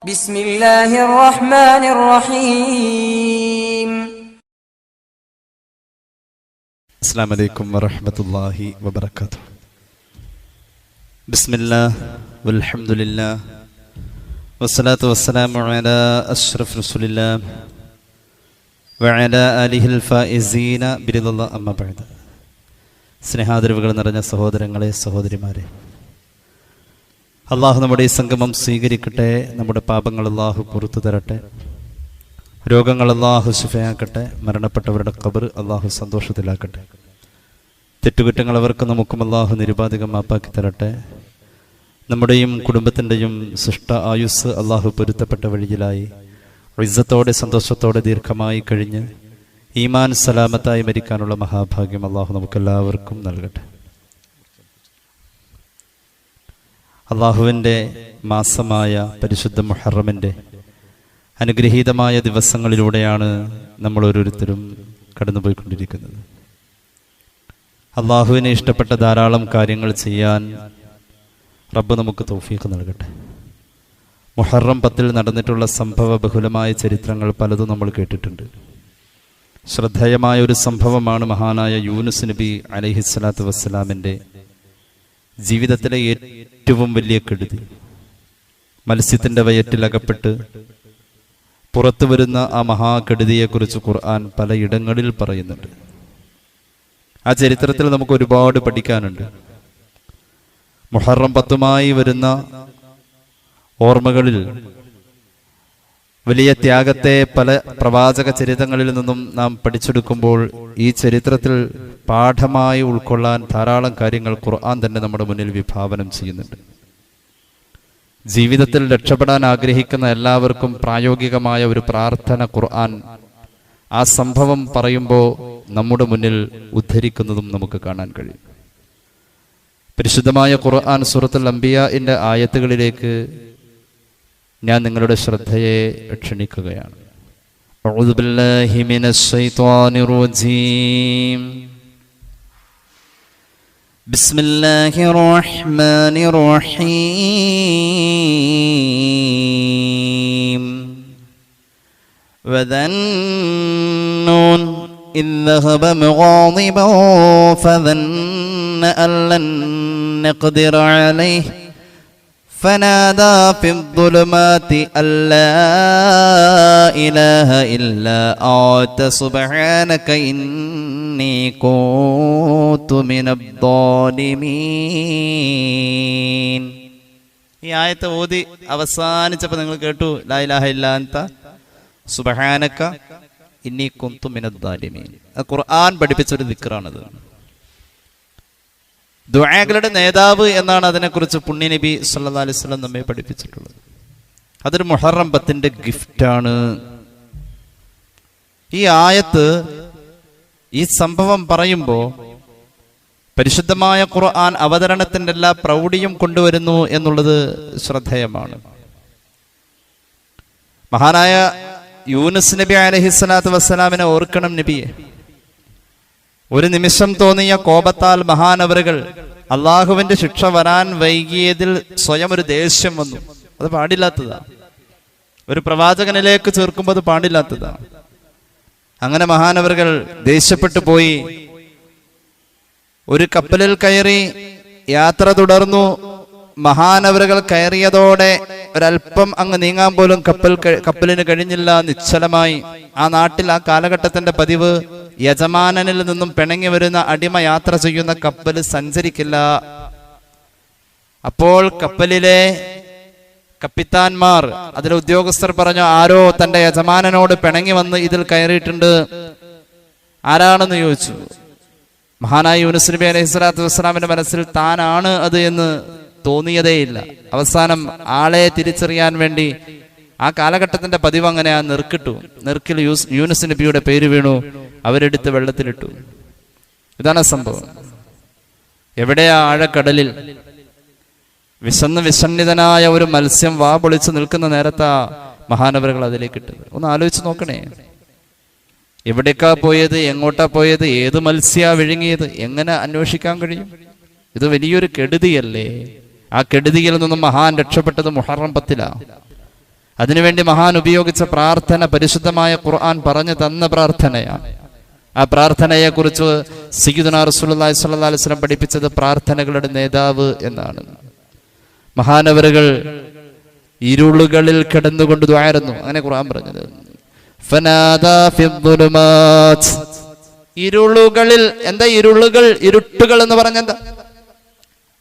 بسم الله الرحمن الرحيم. السلام عليكم ورحمة الله وبركاته. بسم الله والحمد لله والصلاة والسلام على أشرف رسول الله وعلى آله الفائزين برضا الله أما بعد. സ്നേഹാദരവുകൾ നിറഞ്ഞ സഹോദരങ്ങളെ, സഹോദരിമാരെ, അള്ളാഹു നമ്മുടെ ഈ സംഗമം സ്വീകരിക്കട്ടെ. നമ്മുടെ പാപങ്ങൾ അള്ളാഹു പുറത്തു തരട്ടെ. രോഗങ്ങൾ അള്ളാഹു ശിഫയാക്കട്ടെ. മരണപ്പെട്ടവരുടെ ഖബർ അള്ളാഹു സന്തോഷത്തിലാക്കട്ടെ. തെറ്റുകുറ്റങ്ങൾ അവർക്ക് നമുക്കും അള്ളാഹു നിരുപാധികം മാപ്പാക്കി തരട്ടെ. നമ്മുടെയും കുടുംബത്തിൻ്റെയും സൃഷ്ട ആയുസ് അള്ളാഹു പൊരുത്തപ്പെട്ട വഴിയിലായി ഇസ്സത്തോടെ സന്തോഷത്തോടെ ദീർഘമായി കഴിഞ്ഞ് ഈമാൻ സലാമത്തായി മരിക്കാനുള്ള മഹാഭാഗ്യം അള്ളാഹു നമുക്കെല്ലാവർക്കും നൽകട്ടെ. അള്ളാഹുവിൻ്റെ മാസമായ പരിശുദ്ധ മുഹറമിൻ്റെ അനുഗ്രഹീതമായ ദിവസങ്ങളിലൂടെയാണ് നമ്മൾ ഓരോരുത്തരും കടന്നുപോയിക്കൊണ്ടിരിക്കുന്നത്. അള്ളാഹുവിനെ ഇഷ്ടപ്പെട്ട ധാരാളം കാര്യങ്ങൾ ചെയ്യാൻ റബ്ബ് നമുക്ക് തൗഫീഖ് നൽകട്ടെ. മുഹറം 10 നടന്നിട്ടുള്ള സംഭവ ബഹുലമായ ചരിത്രങ്ങൾ പലതും നമ്മൾ കേട്ടിട്ടുണ്ട്. ശ്രദ്ധേയമായ ഒരു സംഭവമാണ് മഹാനായ യൂനുസ് നബി അലൈഹിസ്സലാത്തു വസ്സലാമിൻ്റെ ജീവിതത്തിലെ ഏറ്റവും വലിയ കെടുതി. മത്സ്യത്തിൻ്റെ വയറ്റിലകപ്പെട്ട് പുറത്തു വരുന്ന ആ മഹാകെടുതിയെക്കുറിച്ച് ഖുർആൻ പലയിടങ്ങളിൽ പറയുന്നുണ്ട്. ആ ചരിത്രത്തിൽ നമുക്ക് ഒരുപാട് പഠിക്കാനുണ്ട്. മുഹറം 10 വരുന്ന ഓർമ്മകളിൽ വലിയ ത്യാഗത്തെ പല പ്രവാചക ചരിത്രങ്ങളിൽ നിന്നും നാം പഠിച്ചെടുക്കുമ്പോൾ ഈ ചരിത്രത്തിൽ പാഠമായി ഉൾക്കൊള്ളാൻ ധാരാളം കാര്യങ്ങൾ ഖുർആൻ തന്നെ നമ്മുടെ മുന്നിൽ വിഭാവനം ചെയ്യുന്നുണ്ട്. ജീവിതത്തിൽ രക്ഷപ്പെടാൻ ആഗ്രഹിക്കുന്ന എല്ലാവർക്കും പ്രായോഗികമായ ഒരു പ്രാർത്ഥന ഖുർആൻ ആ സംഭവം പറയുമ്പോൾ നമ്മുടെ മുന്നിൽ ഉദ്ധരിക്കുന്നതും നമുക്ക് കാണാൻ കഴിയും. പരിശുദ്ധമായ ഖുർആൻ സൂറത്തുൽ അംബിയാഇന്റെ ആയത്തുകളിലേക്ക് ഞാൻ നിങ്ങളുടെ ശ്രദ്ധയെ ക്ഷണിക്കുകയാണ്. അഊദു ബില്ലാഹി മിനശ് ശൈത്വാനിർ റജീം. ബിസ്മില്ലാഹിർ റഹ്മാനിർ റഹീം. വദന്നൂൻ إذ ذهب مغاضبا فظن أن لن نقدر عليه فنادى في الظلمات أن لا إله إلا أنت سبحانك إني كنت من الظالمين. ഈ ആയത്ത് ഓതി അവസാനിച്ചപ്പോൾ നിങ്ങൾ കേട്ടു, ലാ ഇലാഹ ഇല്ലാ അൻത സുബ്ഹാനക ഇന്നി കുന്തു മിനദ് ദാലിമീൻ. ഖുർആൻ പഠിപ്പിച്ചൊരു ദിക്റാണത്. ദുആകളുടെ നേതാവ് എന്നാണ് അതിനെക്കുറിച്ച് പുണ്യ നബി സല്ലല്ലാഹു അലൈഹി വസല്ലം നമ്മെ പഠിപ്പിച്ചിട്ടുള്ളത്. അതൊരു മുഹറം 10 ഗിഫ്റ്റാണ്. ഈ ആയത്ത്, ഈ സംഭവം പറയുമ്പോൾ പരിശുദ്ധമായ ഖുർആൻ അവതരണത്തിൻ്റെ എല്ലാ പ്രൗഢിയും കൊണ്ടുവരുന്നു എന്നുള്ളത് ശ്രദ്ധേയമാണ്. മഹാനായ യൂനുസ് നബി അലൈഹിസ്സലാത്തു വസ്സലാമിനെ ഓർക്കണം നബിയെ. ഒരു നിമിഷം തോന്നിയ കോപത്താൽ മഹാനവറുകൾ അള്ളാഹുവിന്റെ ശിക്ഷ വരാൻ വൈകിയതിൽ സ്വയം ഒരു ദേഷ്യം വന്നു. അത് പാടില്ലാത്തതാണ്. ഒരു പ്രവാചകനിലേക്ക് ചേർക്കുമ്പോൾ അത് പാടില്ലാത്തതാണ്. അങ്ങനെ മഹാനവറുകൾ ദേഷ്യപ്പെട്ടു പോയി. ഒരു കപ്പലിൽ കയറി യാത്ര തുടർന്നു. മഹാനവറുകൾ കയറിയതോടെ ഒരല്പം അങ്ങ് നീങ്ങാൻ പോലും കപ്പലിന് കഴിഞ്ഞില്ല. നിശ്ചലമായി. ആ നാട്ടിൽ ആ കാലഘട്ടത്തിന്റെ പതിവ്, യജമാനനിൽ നിന്നും പിണങ്ങി വരുന്ന അടിമ യാത്ര ചെയ്യുന്ന കപ്പൽ സഞ്ചരിക്കില്ല. അപ്പോൾ കപ്പലിലെ കപ്പിത്താന്മാർ, അതിലെ ഉദ്യോഗസ്ഥർ പറഞ്ഞു, ആരോ തന്റെ യജമാനനോട് പിണങ്ങി വന്ന് ഇതിൽ കയറിയിട്ടുണ്ട്. ആരാണെന്ന് ചോദിച്ചു. മഹാനായ യൂനുസ് നബി അലൈഹിസ്സലാത്തു വസ്സലാമിന്റെ മനസ്സിൽ താനാണ് അത് എന്ന് തോന്നിയതേയില്ല. അവസാനം ആളെ തിരിച്ചറിയാൻ വേണ്ടി ആ കാലഘട്ടത്തിന്റെ പതിവ് അങ്ങനെ ആ നെർക്കിൽ യൂനുസ് നബിയുടെ പേര് വീണു. അവരെടുത്ത് വെള്ളത്തിലിട്ടു. ഇതാണ് സംഭവം. എവിടെയാ? ആഴക്കടലിൽ. വിഷണ്ണിതനായ ഒരു മത്സ്യം വാ പൊളിച്ചു നിൽക്കുന്ന നേരത്താ മഹാനവറുകൾ അതിലേക്ക് ഇട്ടത്. ഒന്ന് ആലോചിച്ച് നോക്കണേ. എവിടേക്കാ പോയത്? എങ്ങോട്ടാ പോയത്? ഏത് മത്സ്യാ വിഴുങ്ങിയത്? എങ്ങനെ അന്വേഷിക്കാൻ കഴിയും? ഇത് വലിയൊരു കെടുതിയല്ലേ? ആ കെടുതിയിൽ നിന്നും മഹാൻ രക്ഷപ്പെട്ടത് മുഹറം 10. അതിനുവേണ്ടി മഹാൻ ഉപയോഗിച്ച പ്രാർത്ഥന പരിശുദ്ധമായ ഖുർആൻ പറഞ്ഞു തന്ന പ്രാർത്ഥനയാണ്. ആ പ്രാർത്ഥനയെ കുറിച്ച് സയ്യിദുനാ റസൂലുള്ളാഹി സ്വല്ലല്ലാഹു അലൈഹി വസല്ലം പഠിപ്പിച്ചത് പ്രാർത്ഥനകളുടെ നേതാവ് എന്നാണ്. മഹാനവറുകൾ ഇരുളുകളിൽ കിടന്നുകൊണ്ട് ദുആയിരുന്നു, അങ്ങനെ ഖുർആൻ പറഞ്ഞത്. ഫനാദാ ഫിദ്ദുലുമാത്, ഇരുളുകളിൽ. എന്താ ഇരുളുകൾ? ഇരുട്ടുകൾ എന്ന് പറഞ്ഞെന്താ?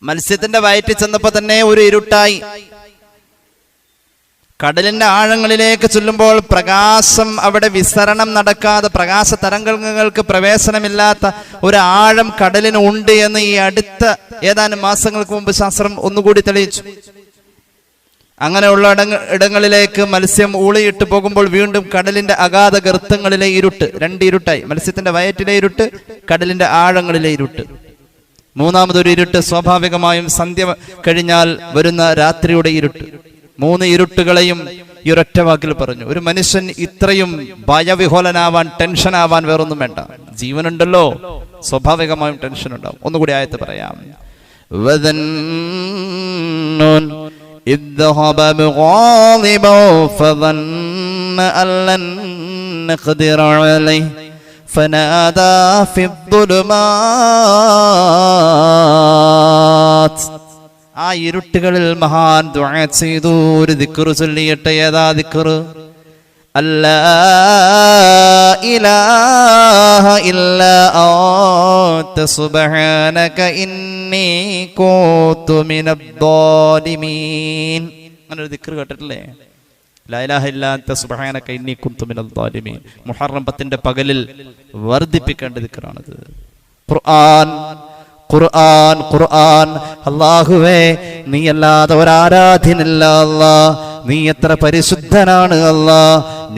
മത്സ്യത്തിന്റെ വയറ്റിൽ ചെന്നപ്പോ തന്നെ ഒരു ഇരുട്ടായി. കടലിന്റെ ആഴങ്ങളിലേക്ക് ചെല്ലുമ്പോൾ പ്രകാശം അവിടെ വിസരണം നടക്കാതെ, പ്രകാശ തരംഗങ്ങൾക്ക് പ്രവേശനമില്ലാത്ത ഒരു ആഴം കടലിന് ഉണ്ട് എന്ന് ഈ അടുത്ത ഏതാനും മാസങ്ങൾക്ക് മുമ്പ് ശാസ്ത്രം ഒന്നുകൂടി തെളിയിച്ചു. അങ്ങനെയുള്ള ഇടങ്ങളിലേക്ക് മത്സ്യം ഊളിയിട്ട് പോകുമ്പോൾ വീണ്ടും കടലിന്റെ അഗാധ ഗർത്തങ്ങളിലെ ഇരുട്ട്, രണ്ട് ഇരുട്ടായി. മത്സ്യത്തിന്റെ വയറ്റിലെ ഇരുട്ട്, കടലിന്റെ ആഴങ്ങളിലെ ഇരുട്ട്. മൂന്നാമതൊരു ഇരുട്ട് സ്വാഭാവികമായും സന്ധ്യ കഴിഞ്ഞാൽ വരുന്ന രാത്രിയുടെ ഇരുട്ട്. മൂന്ന് ഇരുട്ടുകളെയും ഈ ഒരൊറ്റ വാക്കിൽ പറഞ്ഞു. ഒരു മനുഷ്യൻ ഇത്രയും ഭയവിഹോലനാവാൻ, ടെൻഷനാവാൻ വേറൊന്നും വേണ്ട. ജീവനുണ്ടല്ലോ, സ്വാഭാവികമായും ടെൻഷൻ ഉണ്ടാവും. ഒന്നുകൂടി ആയത്ത് പറയാം. إذ ذهب مغاضبا فظن أن لن نقدر عليه فنادى في الظلمات. ആ ഇരുട്ടുകളിൽ മഹാൻ ദുആ ചെയ്തു. ഒരു ദിക്ർ ചൊല്ലിയിട്ട്. ഏതാ ദിക്ർ? അല്ലാ ഇലാഹ ഇല്ലാ അൻത സുബ്ഹാനക ഇന്നി കുന്തു മിനദ്ദാലിമീൻ. അങ്ങനെ ഒരു ദിക്ർ കേട്ടിട്ടില്ലേ? ലാ ഇലാഹ ഇല്ലാ അൻത സുബ്ഹാനക ഇന്നി കുന്തു മിനദ്ദാലിമീൻ. മുഹറം 10ന്റെ പകലിൽ വർദ്ധിപ്പിക്കേണ്ട ദിക്റാണിത്. ഖുർആൻ ഖുർആൻ ഖുർആൻ. അല്ലാഹുവേ, നീ അല്ലാതെ ഒരാരാധ്യനില്ല അല്ലാ. നീ എത്ര പരിശുദ്ധനാണ് അല്ലാ.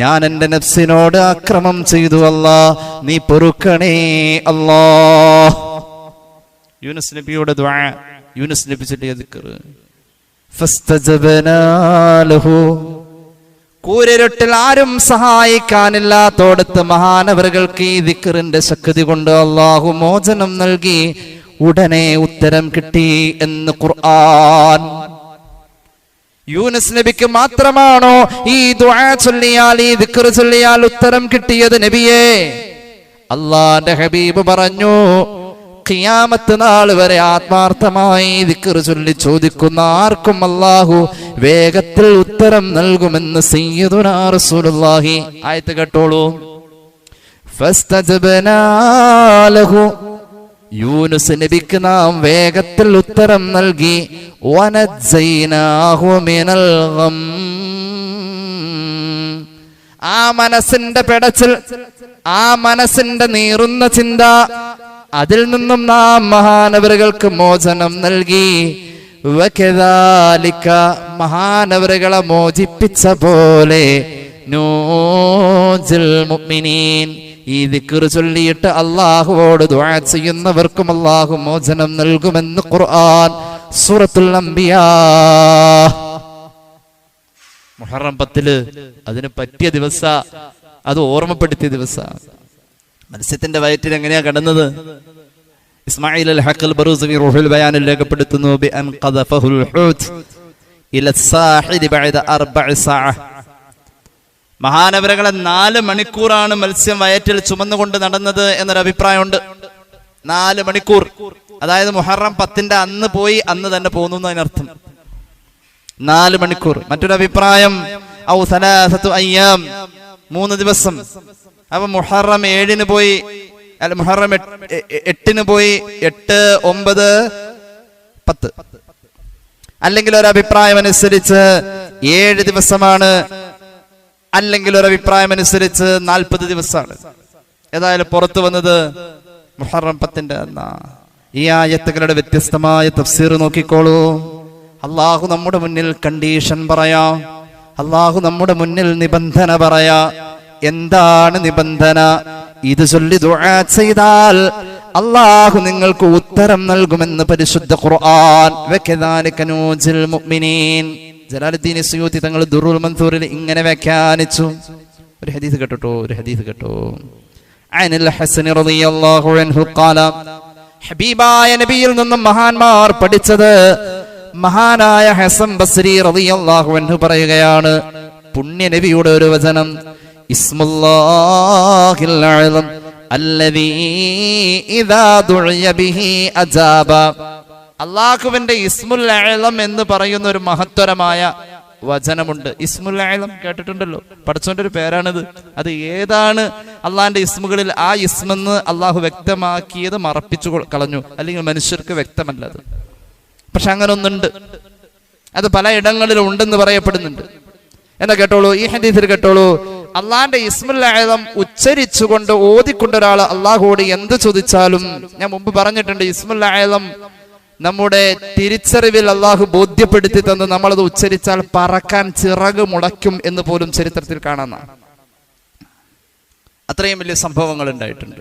ഞാൻ എൻ്റെ നഫ്സിനോട് അക്രമം ചെയ്തു അല്ലാ, നീ പൊറുക്കണേ അല്ലാ. യൂനുസ് നബിയുടെ ദുആ, യൂനുസ് നബി ചൊല്ലിയ ദിക്ർ. ഫസ്തജബ്നാ ലഹു. കൂരിരുട്ടിൽ ആരും സഹായിക്കാനില്ലാത്തോടത്ത് മഹാനവറുകൾക്ക് ഈ ദിക്റിന്റെ ശക്തി കൊണ്ട് അല്ലാഹു മോചനം നൽകി. ഉടനെ ഉത്തരം കിട്ടി എന്ന് ഖുർആൻ. യൂനുസ് നബിക്ക് മാത്രമാണോ ഈ ദുആ ചൊല്ലിയാൽ, ഈ ദിക്ർ ചൊല്ലിയാൽ ഉത്തരം കിട്ടിയത്? നബിയേ, അല്ലാഹുവിന്റെ ഹബീബ് പറഞ്ഞു, ഖിയാമത്ത് നാൾ വരെ ആത്മാർത്ഥമായി ദിക്ർ ചൊല്ലി ചോദിക്കുന്ന ആർക്കും അല്ലാഹു വേഗത്തിൽ ഉത്തരം നൽകുമെന്ന് സയ്യിദുനാ റസൂലുള്ളാഹി. ആയത്ത് കേട്ടോളൂ. ഫസ്തജബ്നാ ലഹു. യൂനുസ് നബിക്ക് നാം വേഗത്തിൽ ഉത്തരം നൽകി. വനജ്ജൈനാഹു മിനൽ ഗം. ആ മനസ്സിന്റെ പെടച്ചിൽ, ആ മനസ്സിന്റെ നീറുന്ന ചിന്ത, അതിൽ നിന്നും നാം മഹാനവറുകൾക്ക് മോചനം നൽകി. വകദാലിക, മഹാനവറുകളെ മോചിപ്പിച്ച പോലെ, നൂജിൽ മുഅ്മിനീൻ. ഈ ദിക്ർ ചൊല്ലിയിട്ട് അല്ലാഹുവോട് ദുആ ചെയ്യുന്നവർക്കും അല്ലാഹു മോചനം നൽകുമെന്ന് ഖുർആൻ സൂറത്തുൽ അംബിയാ. മുഹറം 10 അതിന് പറ്റിയ ദിവസ, അത് ഓർമ്മപ്പെടുത്തിയ ദിവസ. മത്സ്യത്തിന്റെ വയറ്റിൽ എങ്ങനെയാ കിടന്നത്? ഇസ്മായിൽ അൽ ഹഖൽ ബറൂസവി റൂഹുൽ ബയാനിൽ രേഖപ്പെടുത്തുന്നു. ബി അൻ ഖദഫഹുൽ ഹൂത് ഇല സാഹിദി ബഅദ 4 സഅ. മഹാനവറുകളെ 4 മണിക്കൂറാണ് മത്സ്യം വയറ്റിൽ ചുമന്നുകൊണ്ട് നടന്നത് എന്നൊരു അഭിപ്രായമുണ്ട്. 4 മണിക്കൂർ, അതായത് മുഹറം 10ന്റെ അന്ന് പോയി അന്ന് തന്നെ പോന്നു എന്നതിനർത്ഥം. 4 മണിക്കൂർ. മറ്റൊരു അഭിപ്രായം ഔ സലാസതു അയ്യാം, 3 ദിവസം. അപ്പൊ മുഹറം 7-ന് പോയി, അല്ല മുഹറം 8-ന് പോയി, 8, 9, 10. അല്ലെങ്കിൽ ഒരു അഭിപ്രായം അനുസരിച്ച് 7 ദിവസമാണ്, അല്ലെങ്കിൽ ഒരു അഭിപ്രായം അനുസരിച്ച് 40 ദിവസമാണ്. ഏതായാലും പുറത്തു വന്നത് മുഹറം 10ന്റെ അന്നാ. ഈ ആയത്തുകളുടെ വ്യത്യസ്തമായ തഫ്സീർ നോക്കിക്കോളൂ. അള്ളാഹു നമ്മുടെ മുന്നിൽ കണ്ടീഷൻ പറയാ, അള്ളാഹു നമ്മുടെ മുന്നിൽ നിബന്ധന പറയാ. എന്താണ് നിബന്ധന? ഇത് ചൊല്ലി ദുആ ചെയ്താൽ അള്ളാഹു നിങ്ങൾക്ക് ഉത്തരം നൽകുമെന്ന് പരിശുദ്ധ ഖുർആൻ. വകദാലിക നൂജിൽ മുഅ്മിനീൻ. ജലാലുദ്ദീൻ സുയൂത്തി തങ്ങൾ ദുറുൽ മൻസൂറിൽ ഇങ്ങനെ വ്യാഖ്യാനിച്ചു. ഒരു ഹദീസ് കേട്ടോ, ഒരു ഹദീസ് കേട്ടോ. അനിൽ ഹസൻ റളിയല്ലാഹു അൻഹു ഖാല. ഹബീബായ നബിയിൽ നിന്നും മഹാന്മാർ പഠിച്ചത്. മഹാനായ ഹസൻ ബസ്രി റളിയല്ലാഹു അൻഹു പറയുകയാണ്, പുണ്യ നബിയുടെ ഒരു വചനം, ഇസ്മുല്ലാഹിൽ അഅ്ലം അല്ലദീ ഇദാ ദുഇയ ബിഹി അജാബ. അല്ലാഹുവിന്റെ ഇസ്മുൽ അഅ്ലം എന്ന് പറയുന്ന ഒരു മഹത്തരമായ വചനമുണ്ട്. ഇസ്മുൽ അഅ്ലം കേട്ടിട്ടുണ്ടല്ലോ, പടച്ചോന്റെ ഒരു പേരാണിത്. അത് ഏതാണ് അള്ളാഹിന്റെ ഇസ്മുകളിൽ ആ ഇസ്മെന്ന് അള്ളാഹു വ്യക്തമാക്കിയത് മറപ്പിച്ചു കളഞ്ഞു, അല്ലെങ്കിൽ മനുഷ്യർക്ക് വ്യക്തമല്ലത്. പക്ഷെ അങ്ങനെ ഒന്നുണ്ട്, അത് പല ഇടങ്ങളിലും ഉണ്ടെന്ന് പറയപ്പെടുന്നുണ്ട്. എന്താ കേട്ടോളൂ, ഈ ഹദീസിൽ കേട്ടോളൂ, അള്ളാഹിന്റെ ഇസ്മുൽ അഅ്ലം ഉച്ചരിച്ചുകൊണ്ട് ഓതിക്കൊണ്ട് ഒരാൾ അള്ളാഹുവോട് എന്ത് ചോദിച്ചാലും, ഞാൻ മുമ്പ് പറഞ്ഞിട്ടുണ്ട്, ഇസ്മുൽ അഅ്ലം നമ്മുടെ തിരിച്ചറിവിൽ അള്ളാഹു ബോധ്യപ്പെടുത്തി തന്ന് നമ്മളത് ഉച്ചരിച്ചാൽ പറക്കാൻ ചിറക് മുളയ്ക്കും എന്ന് പോലും ചരിത്രത്തിൽ കാണാം. അത്രയും വലിയ സംഭവങ്ങൾ ഉണ്ടായിട്ടുണ്ട്.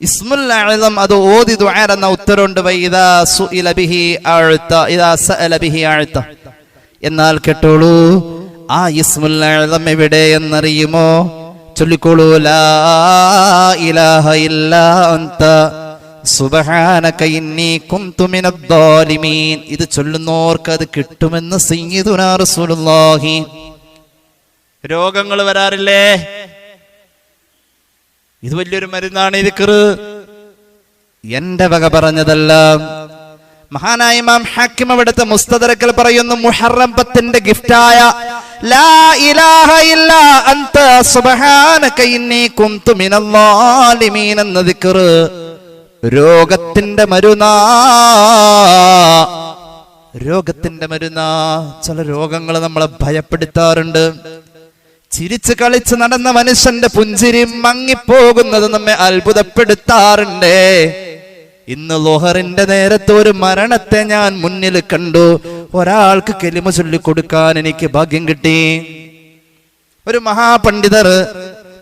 ഇസ്മുൽ അഅ്ലം അത് ഓതി ദുആ എന്ന ഉത്തരവുണ്ട്, ഇദാ സുഇല ബിഹി അഅ്ത ഇദാ സഅല ബിഹി അഅ്ത. എന്നാൽ കേട്ടോളൂ, ആ ഇസ്മുൽ അഅ്ലം എവിടെ എന്നറിയുമോ? ചൊല്ലിക്കോളൂ, ലാ ഇലാഹ ഇല്ലാ അൻത സുബ്ഹാനക ഇന്നി കുന്തു മിനദ് ളാലിമീൻ. ഇത് ചൊല്ലുന്നവർക്ക് അത് കിട്ടുമെന്ന് സയ്യിദുനാ റസൂലുള്ളാഹി. രോഗങ്ങൾ വരാറില്ലേ? ഇത് വലിയൊരു മരുന്നാണ് ഈ ദിക്ർ. എന്റെ വക പറഞ്ഞതല്ല, മഹാനായ ഇമാം ഹാക്കിം അവിടുത്തെ മുസ്തദറക്കിൽ പറയുന്നു, മുഹറം 10 ഗിഫ്റ്റായ ലാ ഇലാഹ ഇല്ലാ അൻത സുബ്ഹാനക ഇന്നി കുന്തു മിനൽ ളാലിമീൻ എന്ന ദിക്ർ രോഗത്തിന്റെ മരുന്നാ. രോഗത്തിന്റെ മരുന്നാ. ചില രോഗങ്ങൾ നമ്മളെ ഭയപ്പെടുത്താറുണ്ട്. ചിരിച്ചു കളിച്ച് നടന്ന മനുഷ്യന്റെ പുഞ്ചിരി മങ്ങിപ്പോകുന്നത് നമ്മെ അത്ഭുതപ്പെടുത്താറുണ്ട്. ഇന്ന് ലോഹറിന്റെ നേരത്തെ ഒരു മരണത്തെ ഞാൻ മുന്നിൽ കണ്ടു. ഒരാൾക്ക് കലിമ ചൊല്ലിക്കൊടുക്കാൻ എനിക്ക് ഭാഗ്യം കിട്ടി. ഒരു മഹാപണ്ഡിതർ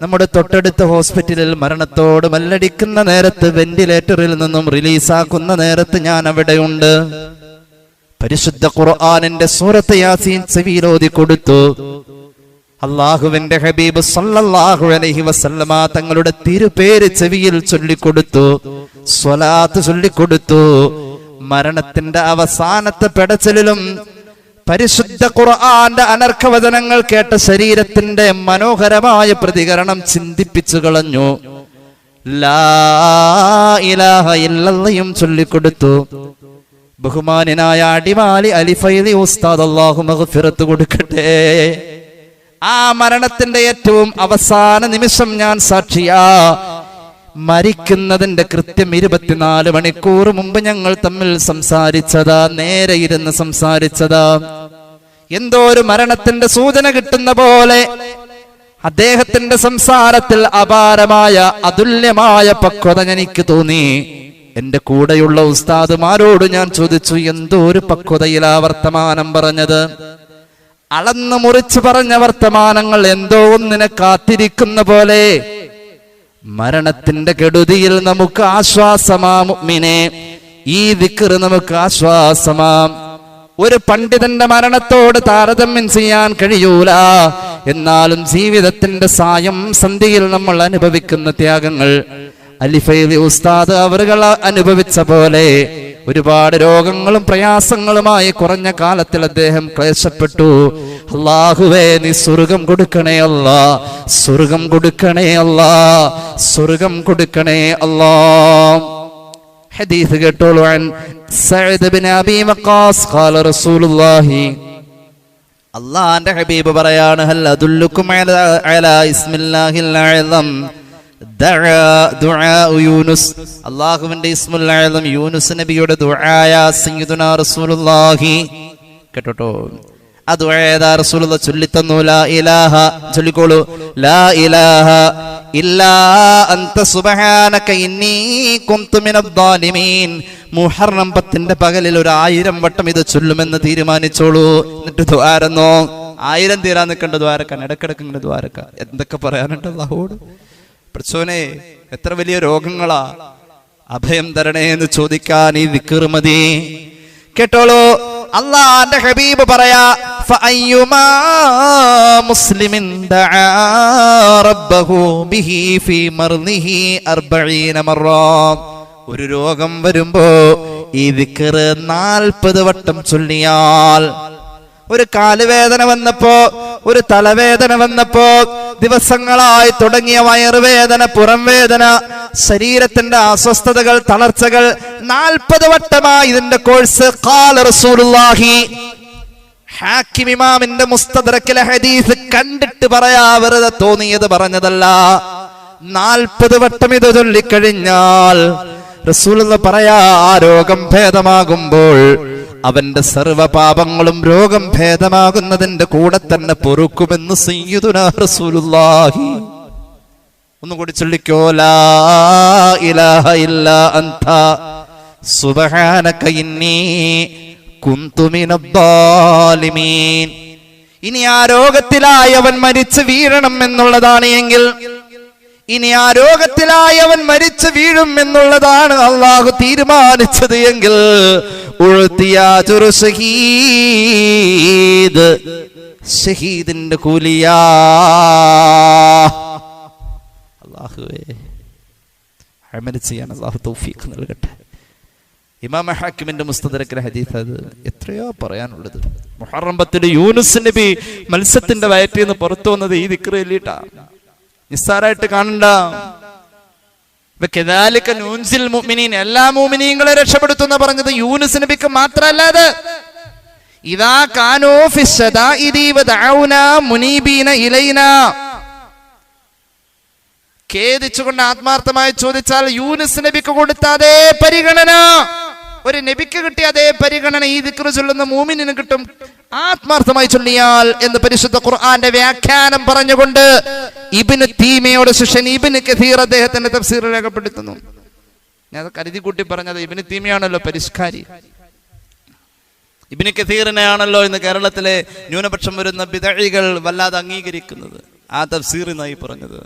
നമ്മുടെ തൊട്ടടുത്ത ഹോസ്പിറ്റലിൽ മരണത്തോട് മല്ലടിക്കുന്ന നേരത്ത്, വെന്റിലേറ്ററിൽ നിന്നും റിലീസാക്കുന്ന നേരത്ത് ഞാൻ അവിടെയുണ്ട്. പരിശുദ്ധ ഖുർആനിന്റെ സൂറത്ത് യാസീൻ ചെവിയിൽ ഓതി കൊടുത്തു. അല്ലാഹുവിന്റെ ഹബീബ് സല്ലല്ലാഹു അലൈഹി വസല്ലമ തങ്ങളുടെ തിരുപേര് ചെവിയിൽ ചൊല്ലിക്കൊടുത്തു, സ്വലാത്ത് ചൊല്ലിക്കൊടുത്തു. മരണത്തിന്റെ അവസാനത്തെ പെടച്ചിലും പരിശുദ്ധ ഖുർആന്റെ അനർഘവചനങ്ങൾ കേട്ട ശരീരത്തിന്റെ മനോഹരമായ പ്രതികരണം ചിന്തിപ്പിച്ചു കളഞ്ഞു. ലാ ഇലാഹ ഇല്ലല്ലയും ചൊല്ലിക്കൊടുത്തു. ബഹുമാനായ അടിമാലി അലിഫൈലി ഉസ്താദ് അല്ലാഹു മഗ്ഫിറത്ത് കൊടുക്കട്ടെ. ആ മരണത്തിന്റെ ഏറ്റവും അവസാന നിമിഷം ഞാൻ സാക്ഷിയാ. മരിക്കുന്നതിന്റെ കൃത്യം 24 മണിക്കൂർ മുമ്പ് ഞങ്ങൾ തമ്മിൽ സംസാരിച്ചതാ, നേരെ ഇരുന്ന് സംസാരിച്ചതാ. എന്തോ ഒരു മരണത്തിന്റെ സൂചന കിട്ടുന്ന പോലെ അദ്ദേഹത്തിന്റെ സംസാരത്തിൽ അപാരമായ അതുല്യമായ പക്വത എനിക്ക് തോന്നി. എന്റെ കൂടെയുള്ള ഉസ്താദുമാരോട് ഞാൻ ചോദിച്ചു, എന്തോ ഒരു പക്വതയിലാ വർത്തമാനം പറഞ്ഞത്. അളന്നു മുറിച്ചു പറഞ്ഞ വർത്തമാനങ്ങൾ എന്തോ ഒന്നിനെ കാത്തിരിക്കുന്ന പോലെ. മരണത്തിന്റെ കെടുതിയിൽ നമുക്ക് ആശ്വാസമാ മുഅ്മിനേ, ഈ ദിക്ർ നമുക്ക് ആശ്വാസമാം. ഒരു പണ്ഡിതന്റെ മരണത്തോട് താരതമ്യം ചെയ്യാൻ കഴിയൂല. എന്നാലും ജീവിതത്തിന്റെ സായം സന്ധിയിൽ നമ്മൾ അനുഭവിക്കുന്ന ത്യാഗങ്ങൾ അലിഫൈലി ഉസ്താദ് അവറുകൾ അനുഭവിച്ച പോലെ ഒരുപാട് രോഗങ്ങളും പ്രയാസങ്ങളുമായി കുറഞ്ഞ കാലത്തിൽ അദ്ദേഹം ക്ലേശപ്പെട്ടു. അല്ലാഹുവേ, നീ സ്വർഗം കൊടുക്കണേ അല്ലാ, സ്വർഗം കൊടുക്കണേ അല്ലാ, സ്വർഗം കൊടുക്കണേ അല്ലാ. ഹദീസ് കേട്ടോളൂ. അൻ സഅദ് ഇബ്നു അബീ വഖാസ് ഖാല റസൂലുള്ളാഹി, അല്ലാഹുവിന്റെ ഹബീബ് പറയാണ്, ഹൽ അദുല്ലുക്കും അലാ ഇസ്മില്ലാഹിൽ അഅ്ലം ദുആ യൂനുസ്. അല്ലാഹുവിന്റെ ഇസ്മുൽ അഅ്ലം യൂനുസ് നബിയുടെ ദുആയ സയ്യിദുനാ റസൂലുള്ളാഹി. കേട്ടോ, ആ ദുആ ഏതാ റസൂലുള്ളാഹി ചൊല്ലിത്തന്നു. ലാ ഇലാഹ, ചൊല്ലിക്കോളൂ, ലാ ഇലാഹ ഇല്ലാ അൻത സുബ്ഹാനക ഇന്നി കുന്തു മിനദ് ളാലിമീൻ. മുഹറം 10 പകലിൽ 1000 വട്ടം ഇത് ചൊല്ലുമെന്ന് തീരുമാനിച്ചോളൂ. എന്നിട്ട് ദ്വാരന്നോ, 1000 തീരാൻ നിൽക്കേണ്ട ദ്വാരക്കാൻ, ഇടക്കിടക്ക് ഇങ്ങനെ ദ്വാരക്കാൻ. എന്തൊക്കെ പറയാനുണ്ട് അല്ലാഹുവോട്. പ്രച്ചോനെ, എത്ര വലിയ രോഗങ്ങളാ, അഭയം തരണേ എന്ന് ചോദിക്കാൻ ഈ ദിക്ർ മതി. കേട്ടോളൂ, അല്ലാഹുവിന്റെ ഹബീബ് പറയാ, ഫഅയ്യുമാ മുസ്ലിമിൻ ദഅ റബ്ബഹു ബിഹി ഫീ മർദിഹി 40 മറ. ഒരു രോഗം വരുമ്പോ ഈ ദിക്ർ 40 വട്ടം ചൊല്ലിയാൽ, ഒരു കാലുവേദന വന്നപ്പോ ഒരു തലവേദന വന്നപ്പോ, ദിവസങ്ങളായി തുടങ്ങിയ വയറുവേദന, പുറം വേദന, ശരീരത്തിന്റെ അസ്വസ്ഥതകൾ, തളർച്ചകൾ, 40 വട്ടമായി ഇതിന്റെ കോഴ്സ്. ഖാല റസൂലുള്ളാഹി, ഹാക്കിം ഇമാമിന്റെ മുസ്തദ്റക്കിലെ ഹദീസ് കണ്ടിട്ട് പറയാ, വെറുതെ തോന്നിയത് പറഞ്ഞതല്ല. 40 വട്ടം ഇത് ചൊല്ലിക്കഴിഞ്ഞാൽ റസൂലുള്ളാഹി പറയാ, ആ രോഗം ഭേദമാകുമ്പോൾ അവന്റെ സർവ്വപാപങ്ങളും രോഗം ഭേദമാകുന്നതിന്റെ കൂടെ തന്നെ പൊറുക്കുമെന്ന് സയ്യിദുനാ റസൂലുള്ളാഹി. ഒന്നുകൂടി ചൊല്ലിക്കോ, ലാ ഇലാഹ ഇല്ലാ അൻത സുബ്ഹാനക ഇന്നി കുന്തു മിനദ്ദാലിമീൻ. ഇനി ആ രോഗത്തിലായി അവൻ മരിച്ചു വീഴണം എന്നുള്ളതാണ് എങ്കിൽ, ഇനി ആ രൂപത്തിലായി അവൻ മരിച്ചു വീഴും എന്നുള്ളതാണ് അള്ളാഹു തീരുമാനിച്ചത് എങ്കിൽ, ഷഹീദിന്റെ കൂലിയാ. അല്ലാഹുവേ, അമൽ ചെയ്യാൻ അല്ലാഹു തൗഫീഖ് നൽകട്ടെ. ഇമാം ഹാക്കിമിന്റെ മുസ്തദറക്കിലെ ഹദീസ്, അത് എത്രയോ പറയാനുള്ളത്. മുഹറം 10 യൂനുസ് നബി മത്സ്യത്തിന്റെ വയറ്റിൽ നിന്ന് പുറത്തു വന്നത് ഈ ദിക്ർ ചൊല്ലിയിട്ടാ. നിസ്സാരായിട്ട് കാണണ്ട. എല്ലാ മുഅ്മിനീങ്ങളെ രക്ഷപ്പെടുത്തുന്ന പറഞ്ഞത് യൂനുസ് നബിക്ക് മാത്രമല്ലാതെ, ഇദാ കാനൂ ഫിശ്ശദാഇദി വദഊനാ മുനീബീന ഇലൈനാ, ഖേദിച്ചുകൊണ്ട് ആത്മാർത്ഥമായി ചോദിച്ചാൽ യൂനുസ് നബിക്ക് കൊടുത്ത അതേ പരിഗണന, ഒരു നബിക്ക് കിട്ടിയ അതേ പരിഗണന ഈ ദിക്ർ ചൊല്ലുന്ന മുഅ്മിനിന് കിട്ടും, ആത്മാർത്ഥമായി ചൊല്ലിയാൽ എന്ന് പരിശുദ്ധ ഖുർആന്റെ വ്യാഖ്യാനം പറഞ്ഞുകൊണ്ട് ഇബ്നു തീമയുടെ ശിഷ്യൻ ഇബ്നു കസീർ അദ്ദേഹത്തിന്റെ തഫ്സീറിൽ രേഖപ്പെടുത്തുന്നു. ഞാൻ കരുതി കൂട്ടി പറഞ്ഞത്, ഇബ്നു തീമയാണല്ലോ പരിഷ്കാരി. ഇബ്നു കസീറിനെയാണല്ലോ ഇന്ന് കേരളത്തിലെ ന്യൂനപക്ഷം വരുന്ന ബിദഈകൾ വല്ലാതെ അംഗീകരിക്കുന്നത്. ആ തഫ്സീറിനായി പറഞ്ഞത്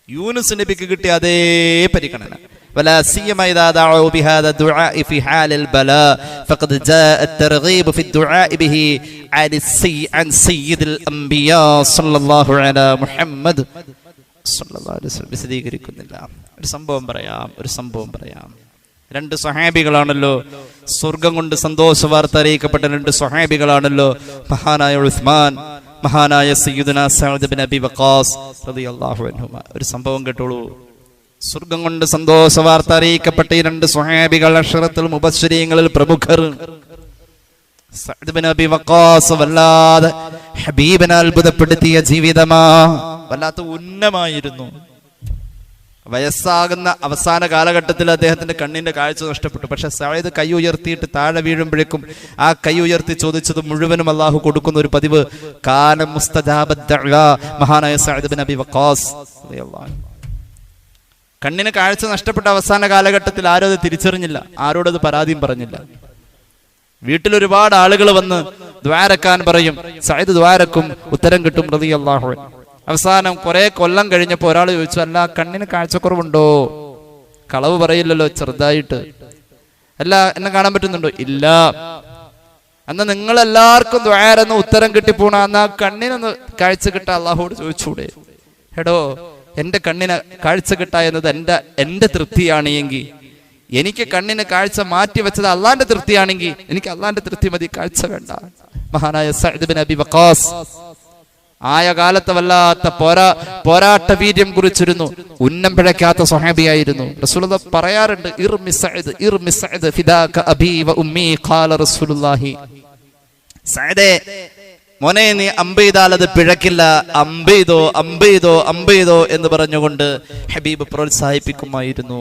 യൂനുസ് നബിക്ക് കിട്ടിയ അതേ പരിഗണന. ولا سيما إذا دعوا بهذا الدعاء في حال البلاء فقد جاء الترغيب في الدعاء به عن سيد الأنبياء صلى الله على محمد صلى الله عليه وسلم. വിശദീകരിക്കുന്നില്ല. ഒരു സംഭവം പറയാം. 2 സ്വഹാബികളാണല്ലോ, സ്വർഗം കൊണ്ട് സന്തോഷ വാർത്ത അറിയിക്കപ്പെട്ട 2 സ്വഹാബികളാണല്ലോ, മഹാനായ ഉസ്മാൻ, മഹാനായ സയ്യിദുനാ സഅദ് ഇബ്നു അബി വഖാസ് റളിയല്ലാഹു അൻഹുമ. ഒരു സംഭവം കേട്ടോളൂ. സ്വർഗം കൊണ്ട് സന്തോഷ വാർത്ത അറിയിക്കപ്പെട്ട ഈ 2 സ്വഹാബികൾ, അശ്റത്തുൽ മുബശ്ശിരീങ്ങളിൽ പ്രമുഖർ. സഅദ് ഇബ്നു അബി വഖാസ് വല്ലാതെ ഹബീബിനെ അത്ഭുതപ്പെടുത്തിയ ജീവിതമാ, വല്ലാത്ത ഉന്നമായിരുന്നു. വയസ്സാകുന്ന അവസാന കാലഘട്ടത്തിൽ അദ്ദേഹത്തിന്റെ കണ്ണിന്റെ കാഴ്ച നഷ്ടപ്പെട്ടു. പക്ഷെ സഅദ് കൈ ഉയർത്തിയിട്ട് താഴെ വീഴുമ്പോഴേക്കും ആ കൈ ഉയർത്തി ചോദിച്ചത് മുഴുവനും അള്ളാഹു കൊടുക്കുന്ന ഒരു പതിവ്. കാന മുസ്തജാബദ് ദഅ്വാ, മഹാനായ സഅദ് ഇബ്നു അബി വഖാസ് റളിയല്ലാഹു അൻഹു. കണ്ണിന് കാഴ്ച നഷ്ടപ്പെട്ട അവസാന കാലഘട്ടത്തിൽ ആരും അത് തിരിച്ചറിഞ്ഞില്ല, ആരോടത് പരാതിയും പറഞ്ഞില്ല. വീട്ടിൽ ഒരുപാട് ആളുകൾ വന്ന് ദ്വാരക്കാൻ പറയും, സഅദ് ദ്വാരക്കും, ഉത്തരം കിട്ടും റളിയല്ലാഹു അൻഹു. അവസാനം കുറെ കൊല്ലം കഴിഞ്ഞപ്പോൾ ഒരാൾ ചോദിച്ചു, അല്ല കണ്ണിന് കാഴ്ചക്കുറവുണ്ടോ? കളവ് പറയില്ലല്ലോ, ചെറുതായിട്ട്. അല്ല എന്നെ കാണാൻ പറ്റുന്നുണ്ടോ? ഇല്ല. അന്ന് നിങ്ങളെല്ലാവർക്കും ദ്വാരെന്ന് ഉത്തരം കിട്ടിപ്പോണ, എന്നാ കണ്ണിനൊന്ന് കാഴ്ച കിട്ടാ അള്ളാഹുവോട് ചോദിച്ചൂടെ? എടോ, എന്റെ കണ്ണിന് കാഴ്ച കിട്ടാ എന്നത് എന്റെ തൃപ്തിയാണ് എങ്കിൽ, എനിക്ക് കണ്ണിന് കാഴ്ച മാറ്റി വെച്ചത് അള്ളാന്റെ തൃപ്തിയാണെങ്കിൽ എനിക്ക് അള്ളാന്റെ തൃപ്തി മതി, കാഴ്ച വേണ്ട. മഹാനായ സഅദ് ഇബ്നു അബി വഖാസ് ആയ കാലത്ത് വല്ലാത്ത പോരാട്ട വീര്യം കുറിച്ചിരുന്നു. ഉന്നം പിഴയ്ക്കാത്ത സ്വഹാബിയായിരുന്നു. റസൂലുള്ളാഹി പറയാറുണ്ട്, ഇർമി സഅദ് ഫിദാക അബീ വ ഉമ്മീ ഖാല റസൂലുള്ളാഹി. സഅദേ, മോനെ നീ അമ്പെയ്താൽ അത് പിഴക്കില്ല, അമ്പെയ്തോ എന്ന് പറഞ്ഞുകൊണ്ട് ഹബീബ് പ്രോത്സാഹിപ്പിക്കുമായിരുന്നു.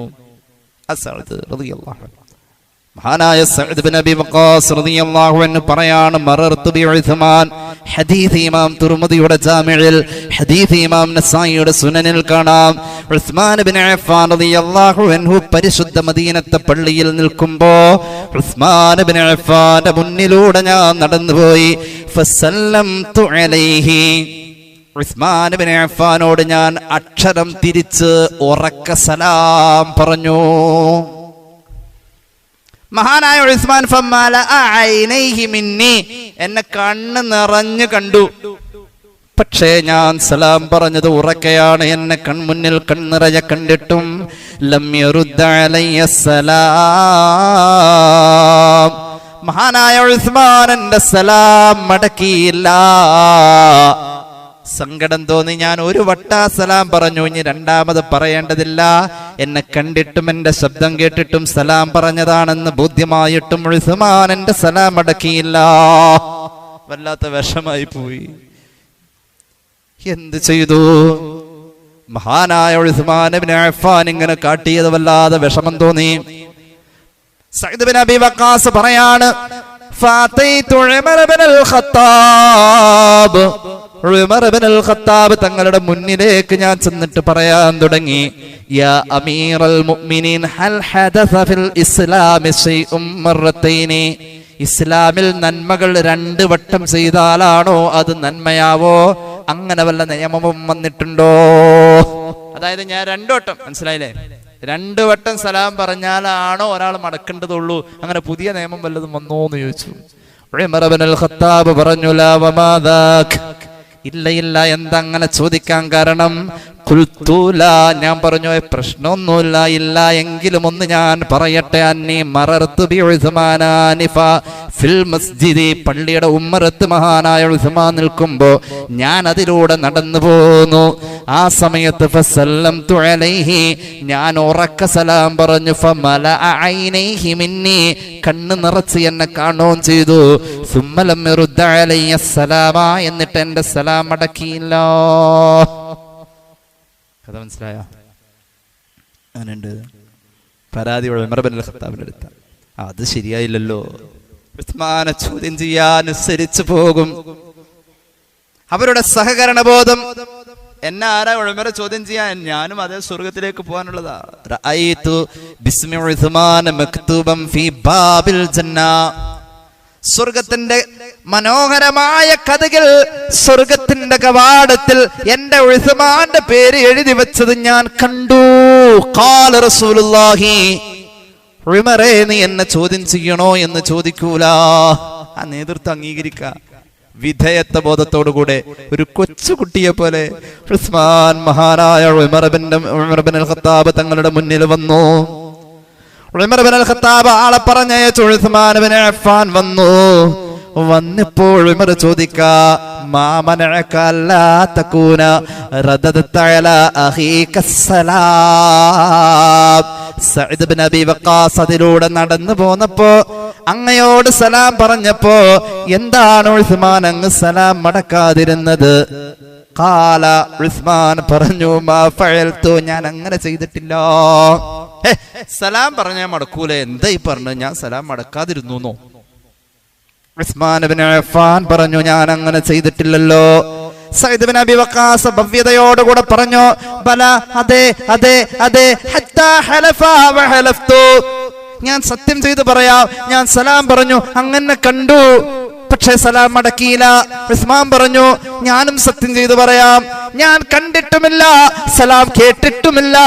മഹാനായ സഅദ് ഇബ്നു അബി വഖാസ് റളിയല്ലാഹു അൻഹു പറയാണ്, മറർതു ബി ഉസ്മാൻ. ഹദീസ് ഇമാം തുർമുദിയുടെ ജാമിഉൽ, ഹദീസ് ഇമാം നസായിയുടെ സുനനിൽ കാണാം. ഉസ്മാൻ ഇബ്നു അഫ്ഫാൻ റളിയല്ലാഹു അൻഹു പരിശുദ്ധ മദീനത്തെ പള്ളിയിൽ നിൽക്കുമ്പോൾ ഉസ്മാൻ ഇബ്നു അഫ്ഫാന്റെ മുന്നിലൂടെ ഞാൻ നടന്നുപോയി. ഫസല്ലംതു അലൈഹി, ഉസ്മാൻ ഇബ്നു അഫ്ഫാനോട് ഞാൻ അക്ഷരം തിരിച്ച് ഉറക്ക സലാം പറഞ്ഞു. മഹാനായ ഉസ്മാൻ ഫമാല ഐനൈഹി മിന്നി, എന്നെ കണ്ണ് നിറഞ്ഞു കണ്ടു. പക്ഷേ ഞാൻ സലാം പറഞ്ഞത് ഉറക്കെയാണ്. എന്നെ കൺമുന്നിൽ കണ്ണിറയെ കണ്ടിട്ടും ലം യറുദ്ദ അലയ്യ സലാം, മഹാനായ ഉസ്മാൻ എന്റെ സലാം മടക്കിയില്ല. സങ്കടം തോന്നി. ഞാൻ ഒരു വട്ടാ സലാം പറഞ്ഞു, ഇനി രണ്ടാമത് പറയേണ്ടതില്ല. എന്നെ കണ്ടിട്ടും എന്റെ ശബ്ദം കേട്ടിട്ടും സലാം പറഞ്ഞതാണെന്ന് ബോധ്യമായിട്ടും ഉസ്മാൻ എന്റെ സലാം അടക്കിയില്ല. വല്ലാത്ത വിഷമായി പോയി. എന്ത് ചെയ്തു? മഹാനായ ഉസ്മാൻ ഇബ്നു അഫ്ഫാൻ ഇങ്ങനെ കാട്ടിയത് വല്ലാതെ വിഷമം തോന്നി. സഅദ് ഇബ്നു അബീ വഖാസ് പറയാണ്, ഫാതൈതു ഉമർ ഇബ്നുൽ ഖത്താബ്. ഉമർ ഇബ്നുൽ ഖത്താബ് തങ്ങളുടെ മുന്നിലേക്ക് ഞാൻ ചെന്നിട്ട് പറയാൻ തുടങ്ങി, യാ അമീറൽ മുഅ്മിനീൻ ഹൽ ഹദസ ഫിൽ ഇസ്ലാമി ശൈഉം മറത്തൈനി. ഇസ്ലാമിൽ നന്മകൾ 2 വട്ടം ചെയ്താലാണോ അത് നന്മയാവോ? അങ്ങനെ വല്ല നിയമവും വന്നിട്ടുണ്ടോ? അതായത് ഞാൻ 2 വട്ടം, മനസ്സിലായില്ലേ, 2 വട്ടം സലാം പറഞ്ഞാലാണോ ഒരാൾ മടക്കേണ്ടതുള്ളൂ? അങ്ങനെ പുതിയ നിയമം വല്ലതും വന്നോ എന്ന് ചോദിച്ചു. ഉമർ ഇബ്നുൽ ഖത്താബ് പറഞ്ഞു, ലാ വമാ ദാക്. ഇല്ല ഇല്ല, എന്താ അങ്ങനെ ചോദിക്കാൻ കാരണം? ഖുൽതുല, ഞാൻ പറഞ്ഞു പ്രശ്നമൊന്നുമില്ല, ഇല്ല എങ്കിലും ഒന്ന് ഞാൻ പറയട്ടെ. അന്നി മറർതു ബി ഉസ്മാന അനിഫ ഫിൽ മസ്ജിദി. പള്ളിയുടെ ഉമ്മറത്ത് മഹാനായ ഉസ്മാൻ നിൽക്കുമ്പോ ഞാൻ അതിലൂടെ നടന്നു പോന്നു. ആ സമയത്ത് ഫസല്ലംതു അലൈഹി, ഞാൻ ഉറക്ക സലാം പറഞ്ഞു. ഫമലഅ ഐനൈഹി മിന്നി, കണ്ണ് നിറച്ച് എന്നെ കാണുകയും ചെയ്തു. സുമ്മലം യറുദ്ദ അലയ്യ സലാമ, എന്നിട്ട് എന്റെ സലാം അടക്കിയില്ല. കഥ മനസ്സിലായോ? അങ്ങനെയുണ്ട് പരാതി ഉമർ ഇബ്നുൽ ഖത്താബിന്റെ അടുത്ത. അത് ശരിയായില്ലല്ലോ, ഉസ്മാനെ ചോദ്യം ചെയ്യാൻ അനുസരിച്ച് പോകും. അവരുടെ സഹകരണ ബോധം. എന്നെ ആരാ ഉമറെ ചോദ്യം ചെയ്യാൻ? ഞാനും അതേ സ്വർഗത്തിലേക്ക് പോകാനുള്ളതാ. റഅയ്തു ബിസ്മി ഉസ്മാൻ മക്തൂബൻ ഫീ ബാബിൽ ജന്ന. സ്വർഗത്തിന്റെ മനോഹരമായ കഥകൾ, സ്വർഗത്തിന്റെ കവാടത്തിൽ എന്റെ ഉസ്മാന്റെ പേര് എഴുതി വെച്ചത് ഞാൻ കണ്ടു. ഖാല റസൂലുള്ളാഹി, ഉമറേ നീ എന്നെ ചോദ്യം ചെയ്യണോ എന്ന് ചോദിക്കൂല. ആ നേതൃത്വം അംഗീകരിക്ക. വിധേയത്വ ബോധത്തോടുകൂടെ ഒരു കൊച്ചുകുട്ടിയെ പോലെ ഉസ്മാൻ മഹാനായ ഉമർ ഇബ്നുൽ ഖത്താബ് തങ്ങളുടെ മുന്നിൽ വന്നു. ഉമർ ഇബ്നുൽ ഖത്താബ് ആളെ പറഞ്ഞയച്ചു. ഉസ്മാൻ ഇബ്നു അഫ്ഫാൻ വന്നു. വന്നപ്പോൾ ഉമർ ചോദിക്കാ, മാ മനഅക അല്ലാ തകൂന റദദത അലാ അഖീക സലാം. സഅദ് ഇബ്നു അബീ വഖാസ് അതിലൂടെ നടന്നു പോന്നപ്പോ അങ്ങയോട് സലാം പറഞ്ഞപ്പോ എന്താണ് ഉസ്മാൻ അങ്ങ് സലാം മടക്കാതിരുന്നത്? ഖാല, ഉസ്മാൻ പറഞ്ഞു, മാ ഫഅൽതു, ഞാൻ അങ്ങനെ ചെയ്തിട്ടില്ല. സലാം പറഞ്ഞാ മടക്കൂലേ? എന്താ ഈ പറഞ്ഞു? ഞാൻ സലാം മടക്കാതിരുന്നു. ഉസ്മാൻ ഇബ്നു അഫ്ഫാൻ പറഞ്ഞു, ഞാൻ അങ്ങനെ ചെയ്തിട്ടില്ലല്ലോ. സഅദ് ഇബ്നു അബീ വഖാസ് ഭവ്യതയോടുകൂടെ പറഞ്ഞു, ബല, അതെ അതെ അതെ, ഹത്താ ഹലഫ വ ഹലഫ്തു, ഞാൻ സത്യം ചെയ്തു പറയാം, ഞാൻ സലാം പറഞ്ഞു, അങ്ങനെ കണ്ടു, പക്ഷേ സലാം മടക്കിയില്ല. ഉസ്മാൻ പറഞ്ഞു, ഞാനും സത്യം ചെയ്തു പറയാം, ഞാൻ കണ്ടിട്ടുമില്ല, സലാം കേട്ടിട്ടുമില്ല,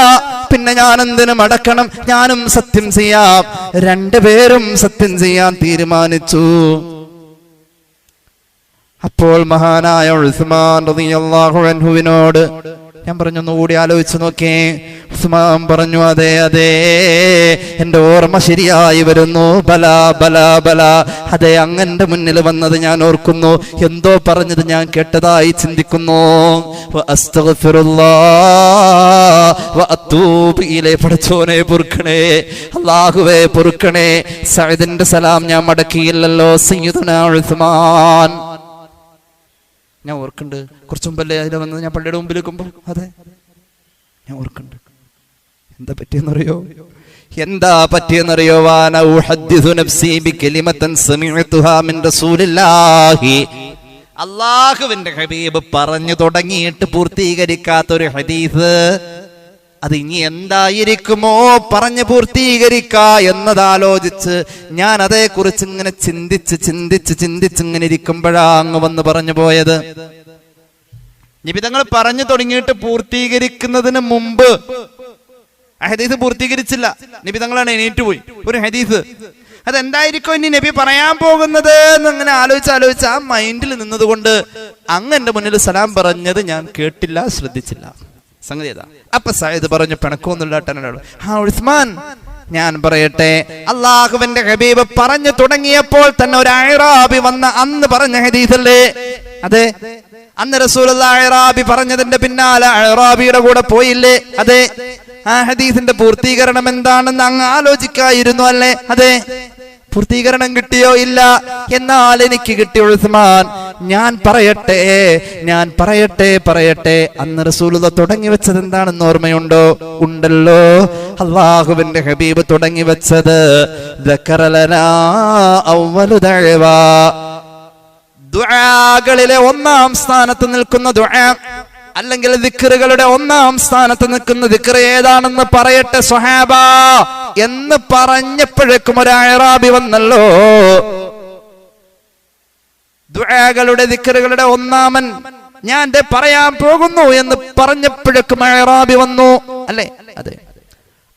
പിന്നെ ഞാൻ എന്തിനു മടക്കണം? ഞാനും സത്യം ചെയ്യാം. 2 പേരും സത്യം ചെയ്യാൻ തീരുമാനിച്ചു. അപ്പോൾ മഹാനായ ഉസ്മാൻ റളിയല്ലാഹു അൻഹുവിനോട് ഞാൻ പറഞ്ഞു, ഒന്നുകൂടി ആലോചിച്ചു നോക്കേ. ഉസ്മാൻ പറഞ്ഞു, അതെ അതെ, എന്റെ ഓർമ്മ ശരിയായി വരുന്നു. ബല ബല ബല, അതെ, അങ്ങന്റെ മുന്നിൽ വന്നത് ഞാൻ ഓർക്കുന്നു. എന്തോ പറഞ്ഞത് ഞാൻ കേട്ടതായി ചിന്തിക്കുന്നു. പടച്ചോനെ പൊറുക്കണേ, അല്ലാഹുവേ പൊറുക്കണേ, സഅദിന്റെ സലാം ഞാൻ മടക്കിയില്ലല്ലോ. സയ്യിദുനാ ഉസ്മാൻ, ഞാൻ ഓർക്കുന്നുണ്ട്. കുറച്ചു മുമ്പല്ലേ അതിൽ വന്നത് ഞാൻ പള്ളിയുടെ മുമ്പിൽ നിൽക്കുമ്പോൾ? അതെ, ഞാൻ ഓർക്കുന്നുണ്ട്. എന്താ പറ്റിയെന്നറിയോ? വാന ഉഹദ്ദിസു നഫ്സി ബികലിമതൻ സമിഅതുഹാ മിൻ റസൂലില്ലാഹി. അല്ലാഹുവിന്റെ ഹബീബ് പറഞ്ഞു തുടങ്ങിയിട്ട് പൂർത്തീകരിക്കാത്തൊരു ഹദീസ്, അത് ഇനി എന്തായിരിക്കുമോ പറഞ്ഞ് പൂർത്തീകരിക്ക എന്നതാലോചിച്ച് ഞാൻ അതേക്കുറിച്ച് ഇങ്ങനെ ചിന്തിച്ച് ഇങ്ങനെ ഇരിക്കുമ്പോഴാ അങ്ങ് വന്ന് പറഞ്ഞു പോയത്. നിബിതങ്ങൾ പറഞ്ഞു തുടങ്ങിയിട്ട് പൂർത്തീകരിക്കുന്നതിന് മുമ്പ് ഹദീസ് പൂർത്തീകരിച്ചില്ല. നിബിതങ്ങളാണ് എണീറ്റ് പോയി. ഒരു ഹദീസ് അതെന്തായിരിക്കും ഇനി നബി പറയാൻ പോകുന്നത് എന്നിങ്ങനെ ആലോചിച്ച് ആ മൈൻഡിൽ നിന്നതുകൊണ്ട് അങ്ങ് എന്റെ മുന്നിൽ സലാം പറഞ്ഞത് ഞാൻ കേട്ടില്ല, ശ്രദ്ധിച്ചില്ല. സംഗതി ഏതാ? അപ്പൊ സയ്യിദ് പറഞ്ഞു, പിണക്കൊന്നുമില്ല. ഉസ്മാൻ, ഞാൻ പറയട്ടെ, അല്ലാഹുവിന്റെ ഹബീബ് പറഞ്ഞു തുടങ്ങിയപ്പോൾ തന്നെ ഒരു അഅറാബി വന്ന അന്ന് പറഞ്ഞ ഹദീസല്ലേ? അതെ, അന്ന് റസൂലുള്ളാഹി അഅ്റാബി പറഞ്ഞതിന്റെ പിന്നാലെ അഅ്റാബിയുടെ കൂടെ പോയില്ലേ? അതെ. ആ ഹദീസിന്റെ പൂർത്തീകരണം എന്താണെന്ന് അങ്ങ് ആലോചിക്കായിരുന്നു അല്ലേ? അതെ. പൂർത്തീകരണം കിട്ടിയോ? ഇല്ല. എന്നാൽ എനിക്ക് കിട്ടിയ ഉസ്മാൻ, ഞാൻ പറയട്ടെ അന്ന് റസൂലുള്ളാഹി തുടങ്ങി വെച്ചത് എന്താണെന്ന് ഓർമ്മയുണ്ടോ? ഉണ്ടല്ലോ. അല്ലാഹുവിന്റെ ഹബീബ് തുടങ്ങി വെച്ചത് ദക്കറലനാ അവ്വലു ദഅവാ, ദുആകളിലെ ഒന്നാം സ്ഥാനത്ത് നിൽക്കുന്ന ദുആ, അല്ലെങ്കിൽ ദിക്റുകളുടെ ഒന്നാം സ്ഥാനത്ത് നിൽക്കുന്ന ദിക്ർ ഏതാണെന്ന് പറയട്ടെ സ്വഹാബ എന്ന് പറഞ്ഞപ്പോഴേക്കും ഒരു അഅ്റാബി വന്നല്ലോ. ദുആകളുടെ ദിക്റുകളുടെ ഒന്നാമൻ ഞാൻ പറയാൻ പോകുന്നു എന്ന് പറഞ്ഞപ്പോഴേക്കും അഅ്റാബി വന്നു അല്ലേ? അതെ.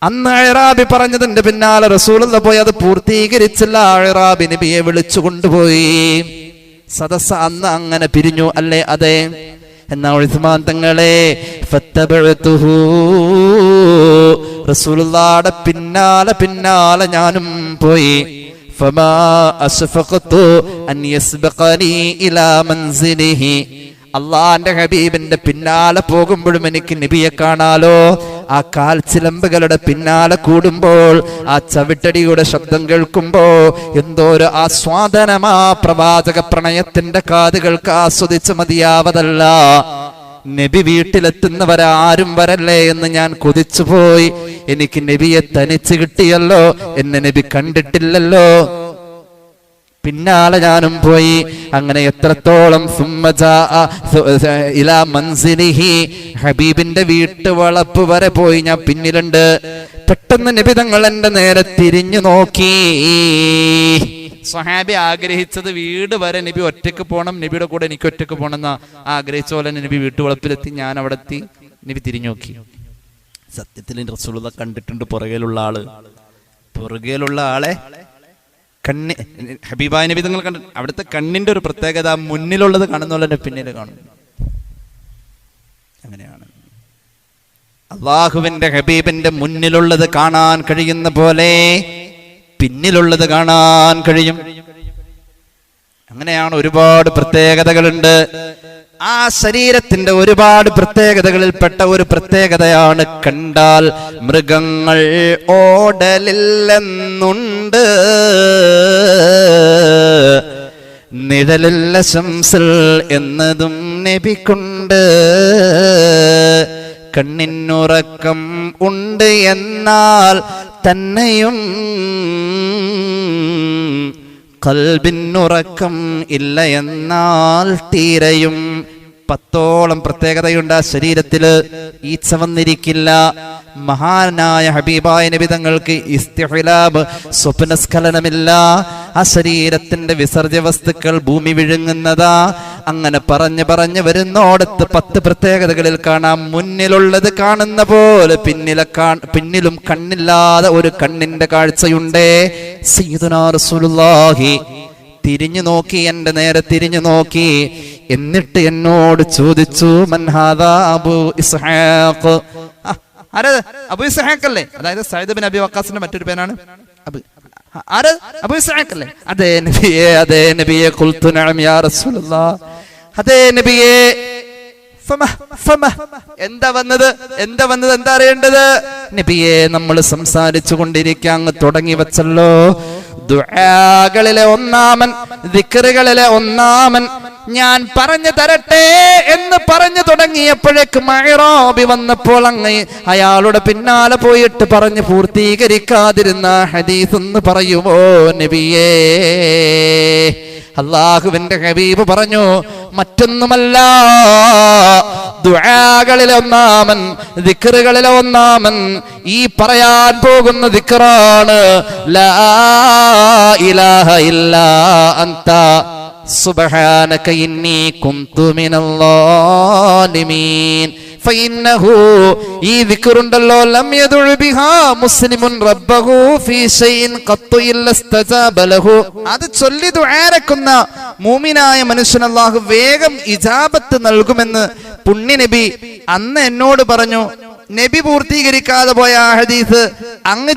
അന്ന് അഅ്റാബി പറഞ്ഞതിന്റെ പിന്നാലെ റസൂലുള്ളാഹി പോയി അത് പൂർത്തീകരിച്ചില്ല. അഅ്റാബി നബിയെ വിളിച്ചു കൊണ്ടുപോയി. സദസ്സ് അന്ന് അങ്ങനെ പിരിഞ്ഞു അല്ലേ? അതെ. എന്നാ ഉസ്മാൻ തങ്ങളെ ഫത്തബഅതുഹു, റസൂലുള്ളാഹിയുടെ പിന്നാലെ ഞാനും പോയി. ഫമാ അസ്ഫഖതു അൻ യസ്ബഖനി ഇലാ മൻസിലിഹി, അള്ളാന്റെ ഹബീബിന്റെ പിന്നാലെ പോകുമ്പോഴും എനിക്ക് നബിയെ കാണാലോ. ആ കാൽ ചിലമ്പുകളുടെ പിന്നാലെ കൂടുമ്പോൾ, ആ ചവിട്ടടിയുടെ ശബ്ദം കേൾക്കുമ്പോ എന്തോ ഒരു ആസ്വാദനമാ പ്രവാചക പ്രണയത്തിന്റെ കാതുകൾക്ക് ആസ്വദിച്ച് മതിയാവതല്ല. നബി വീട്ടിലെത്തുന്നവരാരും വരല്ലേ എന്ന് ഞാൻ കൊതിച്ചുപോയി. എനിക്ക് നബിയെ തനിച്ച് കിട്ടിയല്ലോ, എന്നെ നബി കണ്ടിട്ടില്ലല്ലോ. പിന്നാലെ ഞാനും പോയി. അങ്ങനെ എത്രത്തോളം ഇലാ മൻസിലിഹി, ഹബീബിന്റെ വീട്ടുവളപ്പ് വരെ പോയി. ഞാൻ പിന്നിലുണ്ട്. പെട്ടെന്ന് നബി തങ്ങൾ എന്റെ നേരെ തിരിഞ്ഞു നോക്കി. സ്വഹാബി ആഗ്രഹിച്ചത് വീട് വരെ നബി ഒറ്റയ്ക്ക് പോകണം, നബിയുടെ കൂടെ എനിക്ക് ഒറ്റയ്ക്ക് പോകണം എന്ന് ആഗ്രഹിച്ച പോലെ നബി വീട്ടുവളപ്പിലെത്തി. ഞാൻ അവിടെ എത്തി. നബി തിരിഞ്ഞു നോക്കി. സത്യത്തിൽ റസൂലുള്ളാഹി കണ്ടിട്ടുണ്ട് പുറകിലുള്ള ആളെ. ഹബീബായ നബി തങ്ങൾ കണ്ടു. അവിടുത്തെ കണ്ണിന്റെ ഒരു പ്രത്യേകത മുന്നിലുള്ളത് കാണുന്ന പോലെ പിന്നിൽ കാണും. അങ്ങനെയാണ് അല്ലാഹുവിന്റെ ഹബീബിന്റെ മുന്നിലുള്ളത് കാണാൻ കഴിയുന്ന പോലെ പിന്നിലുള്ളത് കാണാൻ കഴിയും. അങ്ങനെയാണ്. ഒരുപാട് പ്രത്യേകതകളുണ്ട്. ആ ശരീരത്തിന്റെ ഒരുപാട് പ്രത്യേകതകളിൽപ്പെട്ട ഒരു പ്രത്യേകതയാണ് കണ്ടാൽ മൃഗങ്ങൾ ഓടലില്ലെന്നുണ്ട്, നിഴലില്ല ശംസിൽ എന്നതും നബിക്കുണ്ട്. കണ്ണിനുറക്കം ഉണ്ട് എന്നാൽ തന്നെയും ഖൽബിനുറക്കം ഇല്ല എന്നാൽ തീരെയും. 10ഓളം പ്രത്യേകതയുണ്ട് ആ ശരീരത്തില്. ഈച്ച വന്നിരിക്കില്ല. മഹാനായ ഹബീബായ നബി തങ്ങൾക്ക് ഇസ്തിഹ്ലാബ്, സ്വപ്നസ്ഖലനമില്ല. ആ ശരീരത്തിന്റെ വിസർജ്യ വസ്തുക്കൾ ഭൂമി വിഴുങ്ങുന്നതാ. അങ്ങനെ പറഞ്ഞു വരുന്നോടത്ത് 10 പ്രത്യേകതകളിൽ കാണാം. മുന്നിലുള്ളത് കാണുന്ന പോലെ പിന്നിലും കണ്ണില്ലാതെ ഒരു കണ്ണിന്റെ കാഴ്ചയുണ്ടേ. സയ്യിദുനാ റസൂലുള്ളാഹി തിരിഞ്ഞു നോക്കി, എന്റെ നേരെ തിരിഞ്ഞു നോക്കി. എന്നിട്ട് എന്നോട് ചോദിച്ചു, മൻ ഹാദാ അബൂ ഇസ്ഹാഖ്. അബൂ ഇസ്ഹാഖ് അല്ലേ? അതായത് സഅദ് ബിൻ അബി വഖാസിന്റെ മറ്റൊരു പേരാണ് അബൂ ഇസ്ഹാഖ് അല്ലേ? അതേ നബിയെ ഖുൽതു നഅം യാ റസൂലുള്ളാഹ്. അതേ നബിയെ. എന്താ വന്നത്? എന്താ അറിയേണ്ടത്? നബിയെ, നമ്മൾ സംസാരിച്ചു കൊണ്ടിരിക്കാൻ തുടങ്ങി വെച്ചല്ലോ. ദുആകളിലെ ഒന്നാമൻ, ദിക്റുകളിലെ ഒന്നാമൻ ഞാൻ പറഞ്ഞു തരട്ടെ എന്ന് പറഞ്ഞു തുടങ്ങിയപ്പോഴേക്കും അഅ്റാബി വന്നപ്പോൾ അങ്ങ് അയാളുടെ പിന്നാലെ പോയിട്ട് പറഞ്ഞു പൂർത്തീകരിക്കാതിരുന്ന ഹദീസ് ഒന്ന് പറയുമോ നബിയേ? അല്ലാഹുവിന്റെ ഹബീബ് പറഞ്ഞു, മറ്റൊന്നുമല്ല, ദുആകളിലെ ഒന്നാമൻ, ദിക്റുകളിലെ ഒന്നാമൻ ഈ പറയാൻ പോകുന്ന ദിക്റാണ് ലാ ഇലാഹ ഇല്ലാ അൻത സുബ്ഹാനക ഇന്നി കുന്തു മിനൽ ളാലിമീൻ. ഫഇന്നഹു, ഈ ദിക്റുണ്ടല്ലോ, ലം യദഉ ബിഹാ മുസ്ലിമുൻ റബ്ബഹു ഫീ ശൈഇൻ ഖത്തു ഇല്ല ഇസ്തജാബ ലഹു. അത് ചൊല്ലി ദുആരക്കുന്ന മുഅ്മിനായ മനുഷ്യൻ അല്ലാഹു വേഗം ഇജാബത്ത് നൽകുമെന്ന് പുണ്യ നബി അന്ന് എന്നോട് പറഞ്ഞു. നബി പൂർത്തീകരിക്കാതെ പോയ ആ ഹദീസ് അങ്ങ്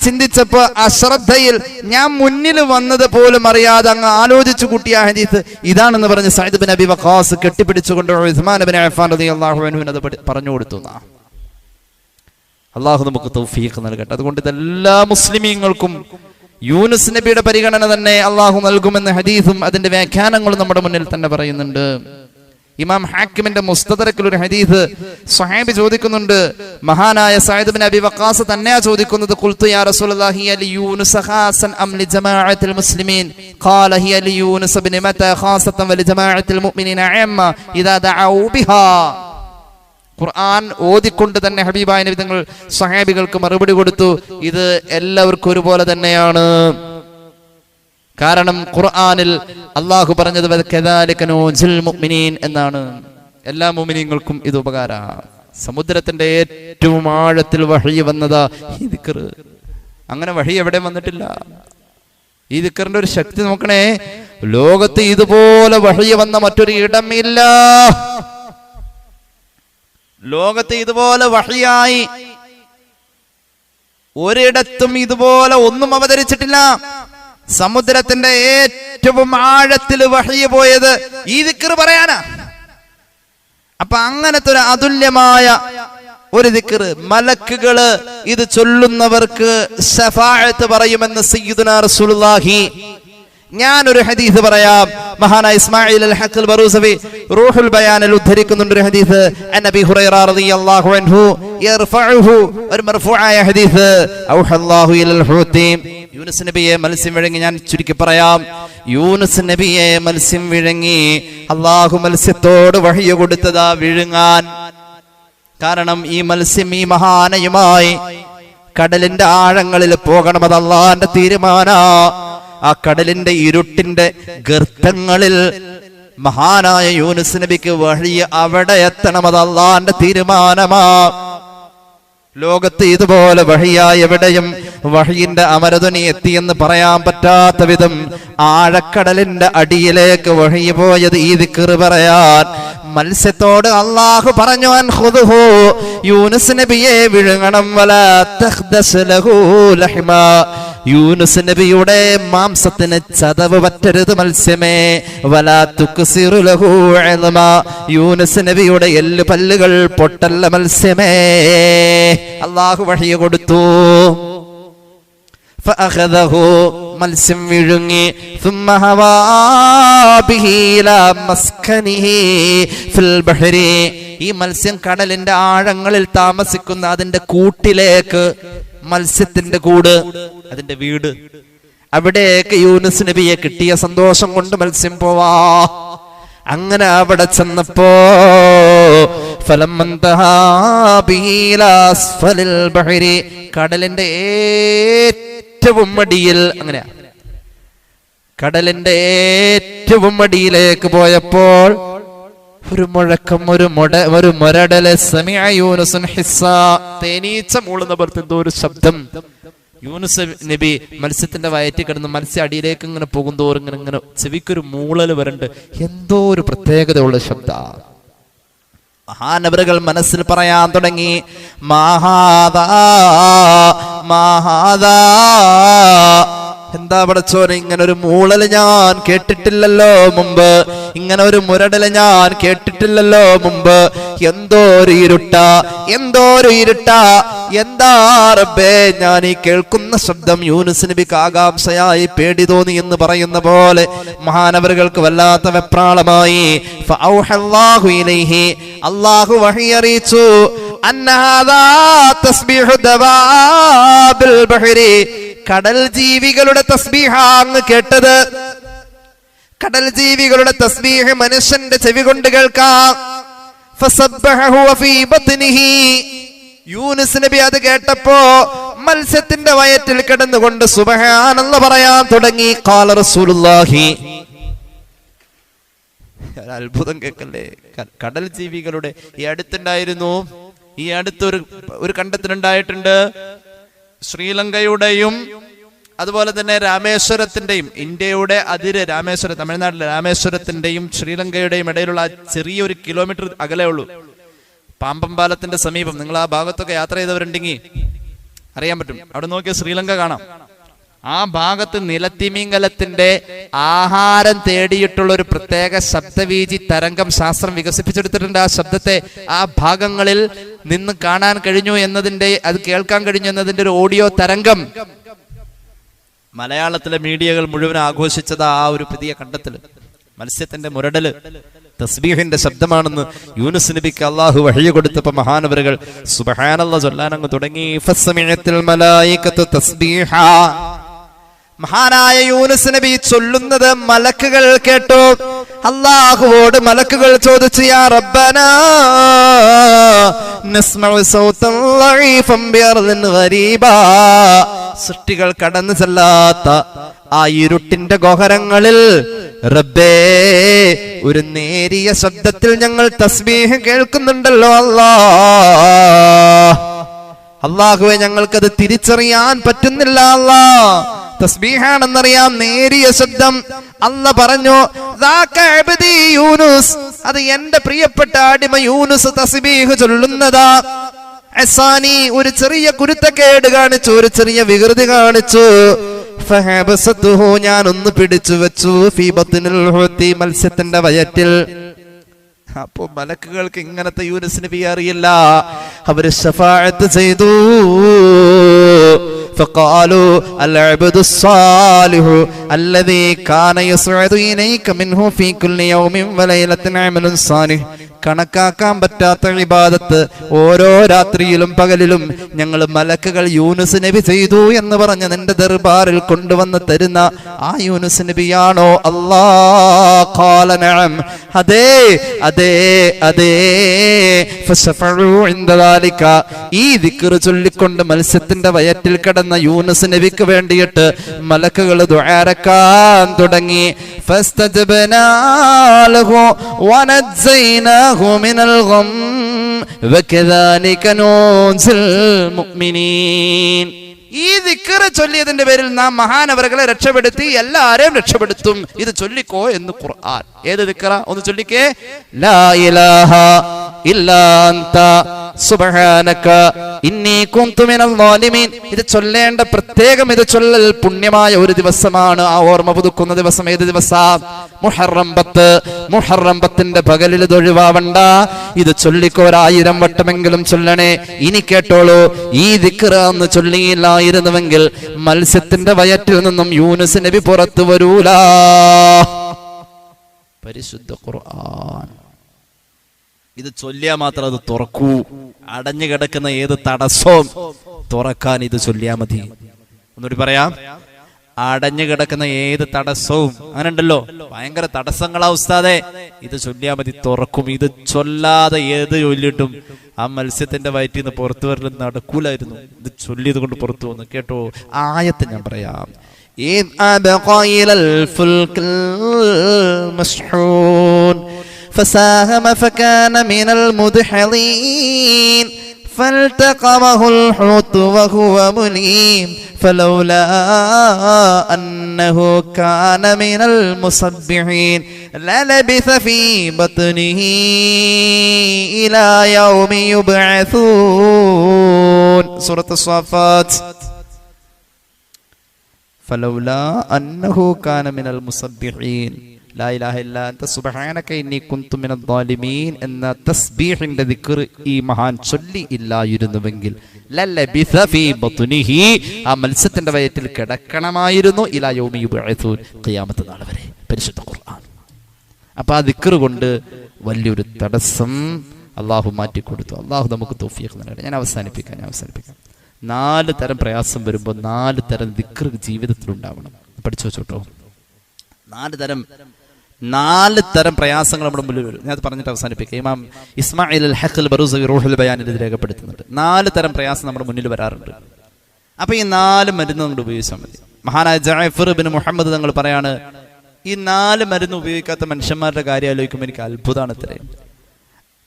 ചിന്തിച്ചപ്പോ അശ്രദ്ധയിൽ ഞാൻ മുന്നിൽ വന്നത് പോലും അറിയാതെ അങ്ങ് ആലോചിച്ചു കൂട്ടിയ ഹദീസ് ഇതാണെന്ന് പറഞ്ഞ് സഅദ് ബിൻ അബി വഖാസ് കെട്ടിപ്പിടിച്ചുകൊണ്ട് ഉസ്മാൻ ബിൻ അഫ്ഫാൻ റളിയല്ലാഹു അൻഹു അത് പറഞ്ഞു കൊടുത്തു. അള്ളാഹു നമുക്ക് തൗഫീഖ് നൽകട്ടെ. അതുകൊണ്ട് ഇതെല്ലാ മുസ്ലിമീങ്ങൾക്കും യൂനുസ് നബിയുടെ പരിഗണന തന്നെ അള്ളാഹു നൽകുമെന്ന ഹദീസും അതിന്റെ വ്യാഖ്യാനങ്ങളും നമ്മുടെ മുന്നിൽ തന്നെ പറയുന്നുണ്ട്. ഇമാം ഹാക്കിമിന്റെ മുസ്തദറക്കിൽ ഒരു ഹദീസ് സ്വഹാബി ചോദിക്കുന്നുണ്ട്, മഹാനായ സഅദ് ബിൻ അബി വഖാസ് തന്നെയാ ചോദിക്കുന്നത്, ഖുൽതു യാ റസൂലല്ലാഹി ഹിയ ലിയൂനുസ് ഖാസൻ അം ലിജമാഅത്തിൽ മുസ്ലിമീൻ ഖാല ഹിയ ലിയൂനുസ് ബിൻ മത ഖാസതൻ വലിജമാഅത്തിൽ മുഅ്മിനീന അമ്മ ഇദാ ദഅഉ ബിഹാ. ഖുർആൻ ഓതിക്കൊണ്ട് തന്നെ ഹബീബായ നബി തങ്ങൾ സ്വഹാബികൾക്ക് മറുപടി കൊടുത്തു, ഇത് എല്ലാവർക്കും ഒരുപോലെ തന്നെയാണ്. കാരണം ഖുർആനിൽ അള്ളാഹു പറഞ്ഞത് എന്നാണ്. എല്ലാ മുഅ്മിനീങ്ങൾക്കും ഇത് ഉപകാരമാണ്. സമുദ്രത്തിന്റെ ഏറ്റവും ആഴത്തിൽ വഹി വന്നതാ ഈ ദിക്ർ. അങ്ങനെ വഹി എവിടെ വന്നിട്ടില്ല. ഈ ദിക്റിന്റെ ഒരു ശക്തി നോക്കണേ, ലോകത്ത് ഇതുപോലെ വഹി വന്ന മറ്റൊരു ഇടമില്ല. ലോകത്ത് ഇതുപോലെ വഹിയായി ഒരിടത്തും ഇതുപോലെ ഒന്നും അവതരിച്ചിട്ടില്ല. സമുദ്രത്തിന്റെ ഏറ്റവും ആഴത്തിൽ വഹി പോയത് ഈ ദിക്ർ പറയാനാ. അപ്പൊ അങ്ങനത്തെ ഒരു അതുല്യമായ ഒരു ദിക്ർ, മലക്കുകള് ഇത് ചൊല്ലുന്നവർക്ക് ശഫാഅത്ത് പറയുമെന്ന് സയ്യിദുനാ റസൂലുള്ളാഹി. ഞാനൊരു ഹദീസ് പറയാം. മഹാനായ ഇസ്മാഈൽ അൽ ഹഖ് ബറൂസവി റൂഹുൽ ബയാനിൽ ഉദ്ധരിക്കുന്നുണ്ട് ഒരു ഹദീസ്. അനബി ഹുറൈറ റളിയല്ലാഹു അൻഹു യർഫഉഹു, ഒരു മർഫൂആയ ഹദീസ്. ഔഹല്ലാഹു ഇലൽ ഹൂതീം, യൂനുസ് നബിയെ മത്സ്യം വിഴുങ്ങി. ഞാൻ ചുരുക്കി പറയാം, യൂനുസ് നബിയെ മത്സ്യം വിഴുങ്ങി അല്ലാഹു മത്സ്യത്തോട് വഹി കൊടുത്തതാ വിഴുങ്ങാൻ. കാരണം ഈ മത്സ്യം ഈ മഹാനയുമായി കടലിന്റെ ആഴങ്ങളിൽ പോകണം. അത് അല്ലാഹുവിന്റെ തീരുമാനാ. ആ കടലിന്റെ ഇരുട്ടിന്റെ ഗർത്തങ്ങളിൽ മഹാനായ യൂനുസ് നബിക്ക് വഴി അവിടെ എത്തണം. അത് അല്ലാഹുവിന്റെ തീരുമാനമാ. ലോകത്ത് ഇതുപോലെ വഹിയായി എവിടെയും വഹിയിന്റെ അമരധ്വനി എത്തിയെന്ന് പറയാൻ പറ്റാത്ത വിധം ആഴക്കടലിന്റെ അടിയിലേക്ക് വഹി പോയത് ഈ ദിക്ർ പറയാൻ. മത്സ്യത്തോട് അല്ലാഹു പറഞ്ഞു, അൻഖുദുഹു, യൂനുസ് നബിയെ വിഴുങ്ങണം. വലാ തഖ്ദസ് ലഹു ലഹ്മാ, യൂനുസ് നബിയുടെ മാംസത്തിന് ചതവ് പറ്റരുത് മത്സ്യമേ. വലാ തുക്സിറു ലഹു ഇൽമാ, യൂനുസ് നബിയുടെ എല്ല് പല്ലുകൾ പൊട്ടല്ല മത്സ്യമേ. അല്ലാഹു വഹി കൊടുത്തു. ഫഅഖദഹു, മത്സ്യം വിഴുങ്ങി. ثم هوى به الى مسكنه في البحر, ഈ മത്സ്യം കടലിന്റെ ആഴങ്ങളിൽ താമസിക്കുന്ന അതിന്റെ കൂട്ടിലേക്ക്, മത്സ്യത്തിന്റെ കൂട്, അതിന്റെ വീട്, അവിടേക്ക് യൂനുസ് നബിയെ കിട്ടിയ സന്തോഷം കൊണ്ട് മത്സ്യം പോവാ. അങ്ങനെ അവിടെ ചെന്നപ്പോ കടലിന്റെ ഏറ്റവും അടിയിൽ, അങ്ങനെയാ, കടലിന്റെ ഏറ്റവും അടിയിലേക്ക് പോയപ്പോൾ ഒരു മുഴക്കം, ഒരു മുരടല്. സമിഅ യൂനുസുൻ ഹിസ്സാ, തേനീച്ച മൂളുന്ന പോലത്തെ എന്തോ ഒരു ശബ്ദം. യൂനുസ് നബി മത്സ്യത്തിന്റെ വയറ്റിൽ കിടന്ന് മത്സ്യ അടിയിലേക്ക് ഇങ്ങനെ പോകുന്തോറും ഇങ്ങനെ ചെവിക്കൊരു മൂളല് വരണ്ട്. എന്തോ ഒരു പ്രത്യേകതയുള്ള ശബ്ദ. മഹാനവറുകൾ മനസ്സിൽ പറയാൻ തുടങ്ങി, മാഹാദാ മാഹാദാ, എന്താ പടച്ചോനെ, ഇങ്ങനെ ഒരു മൂളല് ഞാൻ കേട്ടിട്ടില്ലല്ലോ മുമ്പ്, ഇങ്ങനെ ഒരു മുരടല് ഞാൻ കേട്ടിട്ടില്ലല്ലോ മുമ്പ്. എന്തോ ഒരു ഇരുട്ട, എന്താ റബ്ബേ ഞാൻ ഈ കേൾക്കുന്ന ശബ്ദം. യൂനുസ് നബിക്ക് ആകാംക്ഷയായി, പേടി തോന്നി എന്ന് പറയുന്ന പോലെ മഹാനവറുകൾക്ക് വല്ലാത്ത വെപ്രാളമായി. ഫഔഹല്ലാഹു ഇലൈഹി, അല്ലാഹു വഹി അറിയിച്ചു. അന്നഹാദാ തസ്ബീഹു ദവാബിൽ ബഹരി, കടൽ ജീവികളുടെ തസ്ബീഹാണ് കേട്ടത്. കടൽ ജീവികളുടെ തസ്ബീഹ് മനുഷ്യന്റെ ചെവി കൊണ്ട് കേൾക്കാം. ഫസബ്ബഹു ഫീ ബത്നിഹി, യൂനുസ് നബി അത് കേട്ടപ്പോ മത്സ്യത്തിന്റെ വയറ്റിൽ കിടന്നുകൊണ്ട് സുബ്ഹാനല്ലാഹ് പറയാൻ തുടങ്ങി. ഖാല റസൂലുള്ളാഹി, അത്ഭുതം കേൾക്കല്ലേ. കടൽ ജീവികളുടെ ഈ അടുത്തുണ്ടായിരുന്നു, ഈ അടുത്തൊരു കണ്ടെത്തലുണ്ടായിട്ടുണ്ട്. ശ്രീലങ്കയുടെയും അതുപോലെ തന്നെ രാമേശ്വരത്തിന്റെയും, ഇന്ത്യയുടെ അതിര് രാമേശ്വരം, തമിഴ്നാട്ടിലെ രാമേശ്വരത്തിന്റെയും ശ്രീലങ്കയുടെയും ഇടയിലുള്ള ചെറിയൊരു കിലോമീറ്റർ അകലേ ഉള്ളൂ. പാമ്പമ്പാലത്തിന്റെ സമീപം, നിങ്ങൾ ആ ഭാഗത്തൊക്കെ യാത്ര ചെയ്തവരുണ്ടെങ്കിൽ അറിയാൻ പറ്റും. അവിടെ നോക്കിയാൽ ശ്രീലങ്ക കാണാം. ആ ഭാഗത്ത് നിലത്തിമിംഗലത്തിന്റെ ആഹാരം തേടിയിട്ടുള്ള ഒരു പ്രത്യേക ശബ്ദവീചി തരംഗം ശാസ്ത്രം വികസിപ്പിച്ചെടുത്തിട്ടുണ്ട്. ആ ശബ്ദത്തെ ആ ഭാഗങ്ങളിൽ നിന്ന് കാണാൻ കഴിഞ്ഞു എന്നതിന്റെ, അത് കേൾക്കാൻ കഴിഞ്ഞു എന്നതിന്റെ ഒരു ഓഡിയോ തരംഗം മലയാളത്തിലെ മീഡിയകൾ മുഴുവൻ ആഘോഷിച്ചത് ആ ഒരു പുതിയ കണ്ടെത്തൽ. മത്സ്യത്തിന്റെ മുരടല് തസ്ബീഹിന്റെ ശബ്ദമാണെന്ന് യൂനുസ് നബിക്ക് അള്ളാഹു വഹി കൊടുത്തപ്പോ മഹാനവറുകൾ സുബ്ഹാനല്ലാഹ് ചൊല്ലാനങ്ങ് തുടങ്ങി. ഫസ്സമിഅത്തിൽ മലായികത്തു തസ്ബീഹാ, മഹാനായ യൂനുസ് നബി ചൊല്ലുന്നത് മലക്കുകൾ കേട്ടു. അല്ലാഹുവോട് മലക്കുകൾ ചോദിച്ചു, യാ റബ്ബനാ നസ്മഉ സൗതൻ ലഈഫൻ ബിഅർദിൻ ഗരീബാ, സൃഷ്ടികൾ കടന്നു ചെല്ലാത്ത ആ ഇരുട്ടിന്റെ ഗോഹരങ്ങളിൽ റബ്ബേ ഒരു നേരിയ ശബ്ദത്തിൽ ഞങ്ങൾ തസ്ബീഹ് കേൾക്കുന്നുണ്ടല്ലോ അല്ലാഹുവേ, ഞങ്ങൾക്കത് തിരിച്ചറിയാൻ പറ്റുന്നില്ല അല്ലാഹ്. തസ്ബീഹാണെന്നറിയാം, നേരിയ ശബ്ദം. അല്ലാഹ് പറഞ്ഞു, യൂനുസ്, അത് എന്റെ പ്രിയപ്പെട്ട അടിമ യൂനുസ് തസ്ബീഹ് ചൊല്ലുന്നതാ. അസാനി, ഒരു ചെറിയ കുരുത്തക്കേട് കാണിച്ചു, ഒരു ചെറിയ വികൃതി കാണിച്ചു. ഫഹബസതുഹു, ഞാൻ ഒന്ന് പിടിച്ചു വെച്ചു. ഫീ ബത്നിൽ ഹുതി, മത്സ്യത്തിന്റെ വയറ്റിൽ. അപ്പോ മലക്കുകൾക്ക് ഇങ്ങനത്തെ യൂനുസ് നബി അറിയില്ല. അവര് ശഫാഅത്ത് ചെയ്തു. فقالوا العبد الصالح الذي كان يصعد إليك منه في كل يوم وليلة عمل صالح, കണക്കാക്കാൻ പറ്റാത്ത ഇബാദത്ത് ഓരോ രാത്രിയിലും പകലിലും ഞങ്ങൾ മലക്കുകൾ യൂനുസ് നബി ചെയ്തു എന്ന് പറഞ്ഞ് നിന്റെ ദർബാറിൽ കൊണ്ടുവന്ന് തരുന്ന ആ യൂനുസ് നബിയാണോ? അല്ലാഹ് ഖാല നഅം, അതെ അതെ അതെ. ഫശഫഉ ഇൻദ ദാലിക, ഈ ദിക്ർ ചൊല്ലിക്കൊണ്ട് മത്സ്യത്തിന്റെ വയറ്റിൽ കിടന്ന യൂനുസ് നബിക്ക് വേണ്ടിയിട്ട് മലക്കുകൾ ദുആരക്കാൻ തുടങ്ങി. ഫസ്തജബ്നാ ലഹു വനജൈനാഹു മിനൽ ഗം വകദാലിക നൂൻസിൽ മുഅ്മിനീൻ. ഈ ദിക്ർ ചൊല്ലിയതിന്റെ പേരിൽ നാം മഹാനവറുകളെ രക്ഷപ്പെടുത്തി, എല്ലാരെയും രക്ഷപ്പെടുത്തും. ഇത് ചൊല്ലിക്കോ എന്ന് ഖുർആൻ. ഏത് ദിക്റ? ഒന്ന് ചൊല്ലിക്കേ. ലാ ഇലാഹ ഇല്ലാ അൻത സുബ്ഹാനക ഇന്നി കുന്തു മിനൽ ളാലിമീൻ. ഇത് ചൊല്ലേണ്ട പ്രത്യേകം, ഇത് ചൊല്ലൽ പുണ്യമായ ഒരു ദിവസമാണ്. ആ ഓർമ്മ പുതുക്കുന്ന ദിവസം ഏത് ദിവസാ? മുഹറം 10. മുഹറം 10ന്റെ പകലിൽ ഇത് ഒഴിവാവണ്ട. ഇത് ചൊല്ലിക്കോ, 1000 വട്ടമെങ്കിലും ചൊല്ലണേ. ഇനി കേട്ടോളൂ, ഈ ദിക്ർ അന്ന് ചൊല്ലിയില്ലായിരുന്നുവെങ്കിൽ മത്സ്യത്തിന്റെ വയറ്റിൽ നിന്നും യൂനുസ് നബി പുറത്തു വരൂല. പരിശുദ്ധ ഖുർആൻ. ഇത് ചൊല്ലിയാ മാത്രം അത് തുറക്കൂ. അടഞ്ഞു കിടക്കുന്ന ഏത് തടസ്സവും തുറക്കാൻ ഇത് ചൊല്ലിയാ മതി. ഒന്നുകൂടി പറയാം, അടഞ്ഞു കിടക്കുന്ന ഏത് തടസ്സവും, അങ്ങനെ ഉണ്ടല്ലോ ഭയങ്കര തടസ്സങ്ങളാ ഉസ്താദേ, ഇത് ചൊല്ലിയാ മതി, തുറക്കും. ഇത് ചൊല്ലാതെ ഏത് ചൊല്ലിട്ടും ആ മത്സ്യത്തിന്റെ വയറ്റിൽ നിന്ന് പുറത്തു വരൽ നടക്കൂലായിരുന്നു. ഇത് ചൊല്ലിയത് കൊണ്ട് പുറത്തു വന്നു. കേട്ടോ, ആയത്ത് ഞാൻ പറയാം. فساهم فكان من المدحضين فالتقمه الحوت وهو مليم فلولا أنه كان من المسبحين للبث في بطنه إلى يوم يبعثون. سورة الصافات. فلولا أنه كان من المسبحين ലാ ഇലാഹ ഇല്ലാ അൻത സുബ്ഹാനക ഇന്നി കുന്തു മിനൽ ളാലിമീൻ എന്ന തസ്ബീഹിന്റെ ദിക്ർ ഈ മഹാൻ ചൊല്ലി ഇല്ലായിരുന്നുവെങ്കിൽ ലലബിസ ഫീ ബത്നിഹി, ആ മത്സ്യത്തിന്റെ വയറ്റിൽ കിടക്കണമായിരുന്നു ഇലാ യൗമി യുബ്അസൂൻ, ഖിയാമത്ത് നാൾ വരെ. പരിശുദ്ധ ഖുർആൻ. അപ്പൊ ആ ദിക്ർ കൊണ്ട് വലിയൊരു തടസ്സം അള്ളാഹു മാറ്റിക്കൊടുത്തു. അള്ളാഹു നമുക്ക് തൗഫീഖ് നൽകട്ടെ. ഞാൻ അവസാനിപ്പിക്കാം. 4 തരം പ്രയാസം വരുമ്പോൾ 4 തരം ദിക്ർ ജീവിതത്തിൽ ഉണ്ടാവണം. പഠിച്ചു വെച്ചോട്ടോ. 4 തരം പ്രയാസങ്ങൾ നമ്മുടെ മുന്നിൽ വരും. ഞാൻ അത് പറഞ്ഞിട്ട് അവസാനിപ്പിക്കുക. ഇമാം ഇസ്മായിൽ അൽ ഹഖ് ബറൂസവി റൂഹുൽ ബയാനിൽ ഇത് രേഖപ്പെടുത്തുന്നുണ്ട്. 4 തരം പ്രയാസം നമ്മുടെ മുന്നിൽ വരാറുണ്ട്. അപ്പൊ ഈ 4 മരുന്ന് നമ്മൾ ഉപയോഗിച്ചാൽ മതി. മഹാനായ ജഅഫർ ഇബ്നു മുഹമ്മദ് തങ്ങൾ പറയാണ്, ഈ 4 മരുന്ന് ഉപയോഗിക്കാത്ത മനുഷ്യന്മാരുടെ കാര്യം ആലോചിക്കുമ്പോൾ എനിക്ക് അത്ഭുതമാണ്. ഇത്രയും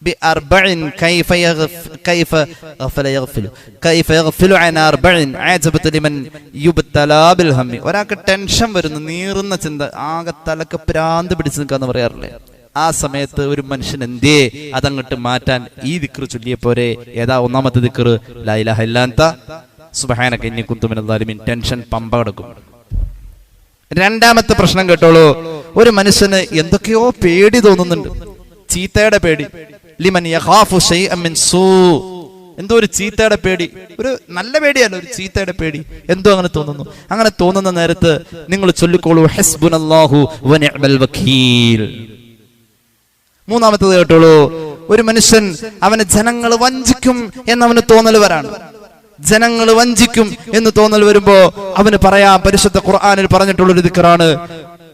بأربع كيف يغفل عن أربع عجبت لمن يبتلى بالهم. ഒരാൾക്ക് ടെൻഷൻ വരുന്നു, നീറുന്ന ചിന്ത, ആകെ തലക്ക് പ്രാന്ത് പിടിച്ച് നിൽക്കാന്ന് പറയാറില്ലേ? ആ സമയത്ത് ഒരു മനുഷ്യൻ എന്തേ അതങ്ങോട്ട് മാറ്റാൻ ഈ ദിക്ർ ചൊല്ലിയപ്പോരെ? ഏതാ ഒന്നാമത്തെ ദിക്ർ? ലാ ഇലാഹ ഇല്ലാ അൻത സുബ്ഹാനക ഇന്നി കുന്തു മിനൽ ളാലിമീൻ. ടെൻഷൻ പമ്പ കിടക്കും. രണ്ടാമത്തെ പ്രശ്നം കേട്ടോളൂ. ഒരു മനുഷ്യന് എന്തൊക്കെയോ പേടി തോന്നുന്നുണ്ട്. ചീത്തയുടെ പേടി. ലിമൻ യഖാഫു ശൈഅൻ മിൻ സൂ. എന്തോ ഒരു ചീത്തയുടെ പേടി, ഒരു നല്ല പേടിയല്ല, ഒരു ചീത്തയുടെ പേടി. എന്തോ അങ്ങനെ തോന്നുന്നു. അങ്ങനെ തോന്നുന്ന നേരത്ത് നിങ്ങൾ ചൊല്ലിക്കോളൂ ഹസ്ബുനല്ലാഹു വനിഅമൽ വകീൽ. മൂന്നാമത്തേത് കേട്ടോളൂ. ഒരു മനുഷ്യൻ അവനെ ജനങ്ങൾ വഞ്ചിക്കും എന്നവന് തോന്നൽ വരാണ്. ജനങ്ങൾ വഞ്ചിക്കും എന്ന് തോന്നൽ വരുമ്പോ അവന് പറയാം, പരിശുദ്ധ ഖുർആനിൽ പറഞ്ഞിട്ടുള്ളൊരു ദിക്റാണ്,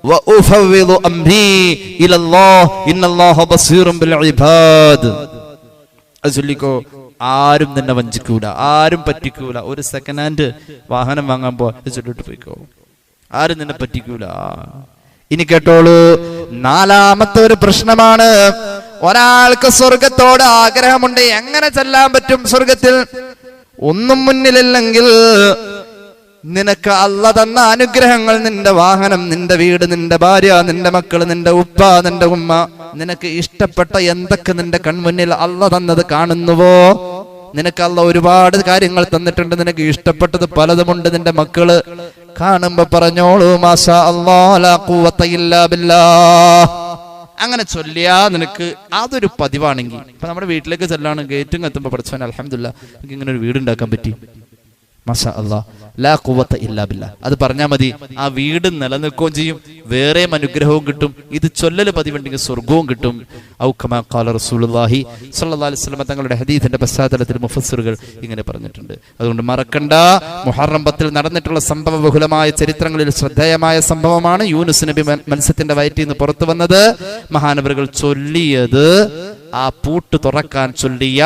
വഉഫവ്വിദു അംരി ഇലല്ലാഹ് ഇന്നല്ലാഹ ബസീറുൻ ബിൽ ഇബാദ്. ചൊല്ലിക്കോ. ആരും നിന്നെ വഞ്ചിക്കൂല, ആരും പറ്റിക്കൂല. ഒരു സെക്കൻഡ് ഹാൻഡ് വാഹനം വാങ്ങാൻ പോ, ചൊല്ലിട്ട് പോയിക്കോ. ആരും നിന്നെ പറ്റിക്കൂല. ഇനി കേട്ടോളൂ, നാലാമത്തെ ഒരു പ്രശ്നമാണ്. ഒരാൾക്ക് സ്വർഗത്തോട് ആഗ്രഹമുണ്ട്. എങ്ങനെ ചെല്ലാൻ പറ്റും സ്വർഗത്തിൽ? ഒന്നും മുന്നിലില്ലെങ്കിൽ നിനക്ക് അള്ള തന്ന അനുഗ്രഹങ്ങൾ, നിന്റെ വാഹനം, നിന്റെ വീട്, നിന്റെ ഭാര്യ, നിന്റെ മക്കള്, നിന്റെ ഉപ്പ, നിന്റെ ഉമ്മ, നിനക്ക് ഇഷ്ടപ്പെട്ട എന്തൊക്കെ നിന്റെ കൺമുന്നിൽ അള്ള തന്നത് കാണുന്നുവോ? നിനക്ക് അള്ള ഒരുപാട് കാര്യങ്ങൾ തന്നിട്ടുണ്ട്. നിനക്ക് ഇഷ്ടപ്പെട്ടത് പലതുമുണ്ട്. നിന്റെ മക്കള് കാണുമ്പോ പറഞ്ഞോളൂ മാഷാ അല്ലാഹ് ലാ ഖുവത ഇല്ലാ ബില്ലാഹ്. അങ്ങനെ ചൊല്ലിയാ നിനക്ക് അതൊരു പതിവാണെങ്കിൽ, ഇപ്പൊ നമ്മുടെ വീട്ടിലേക്ക് ചെല്ലാണ്, ഗേറ്റും കത്തുമ്പോ പഠിച്ചവൻ അൽഹംദുലില്ലാഹ് എനിക്ക് ഇങ്ങനെ ഒരു വീടുണ്ടാക്കാൻ പറ്റി, മാഷാ അല്ലാഹ് ലാ ഖുവത ഇല്ലാ ബില്ലാഹ്. അത് പറഞ്ഞാൽ മതി. ആ വീട് നിലനിൽക്കുകയും ചെയ്യും, വേറെയും അനുഗ്രഹവും കിട്ടും. ഇത് ചൊല്ലല് പതിവുണ്ടെങ്കിൽ സ്വർഗവും കിട്ടും. ഔ കമാ ഖാല റസൂലുള്ളാഹി സ്വല്ലല്ലാഹു അലൈഹി വസല്ലം തങ്ങളുടെ ഹദീസിന്റെ പശ്ചാത്തലത്തിൽ മുഫസ്സിറുകൾ ഇങ്ങനെ പറഞ്ഞിട്ടുണ്ട്. അതുകൊണ്ട് മറക്കണ്ട, മുഹറം 10 നടന്നിട്ടുള്ള സംഭവ ബഹുലമായ ചരിത്രങ്ങളിൽ ശ്രദ്ധേയമായ സംഭവമാണ് യൂനുസ് നബി മത്സ്യത്തിന്റെ വയറ്റിൽ നിന്ന് പുറത്തു വന്നത്. മഹാനവറുകൾ ചൊല്ലിയത് ആ പൂട്ട് തുറക്കാൻ ചൊല്ലിയ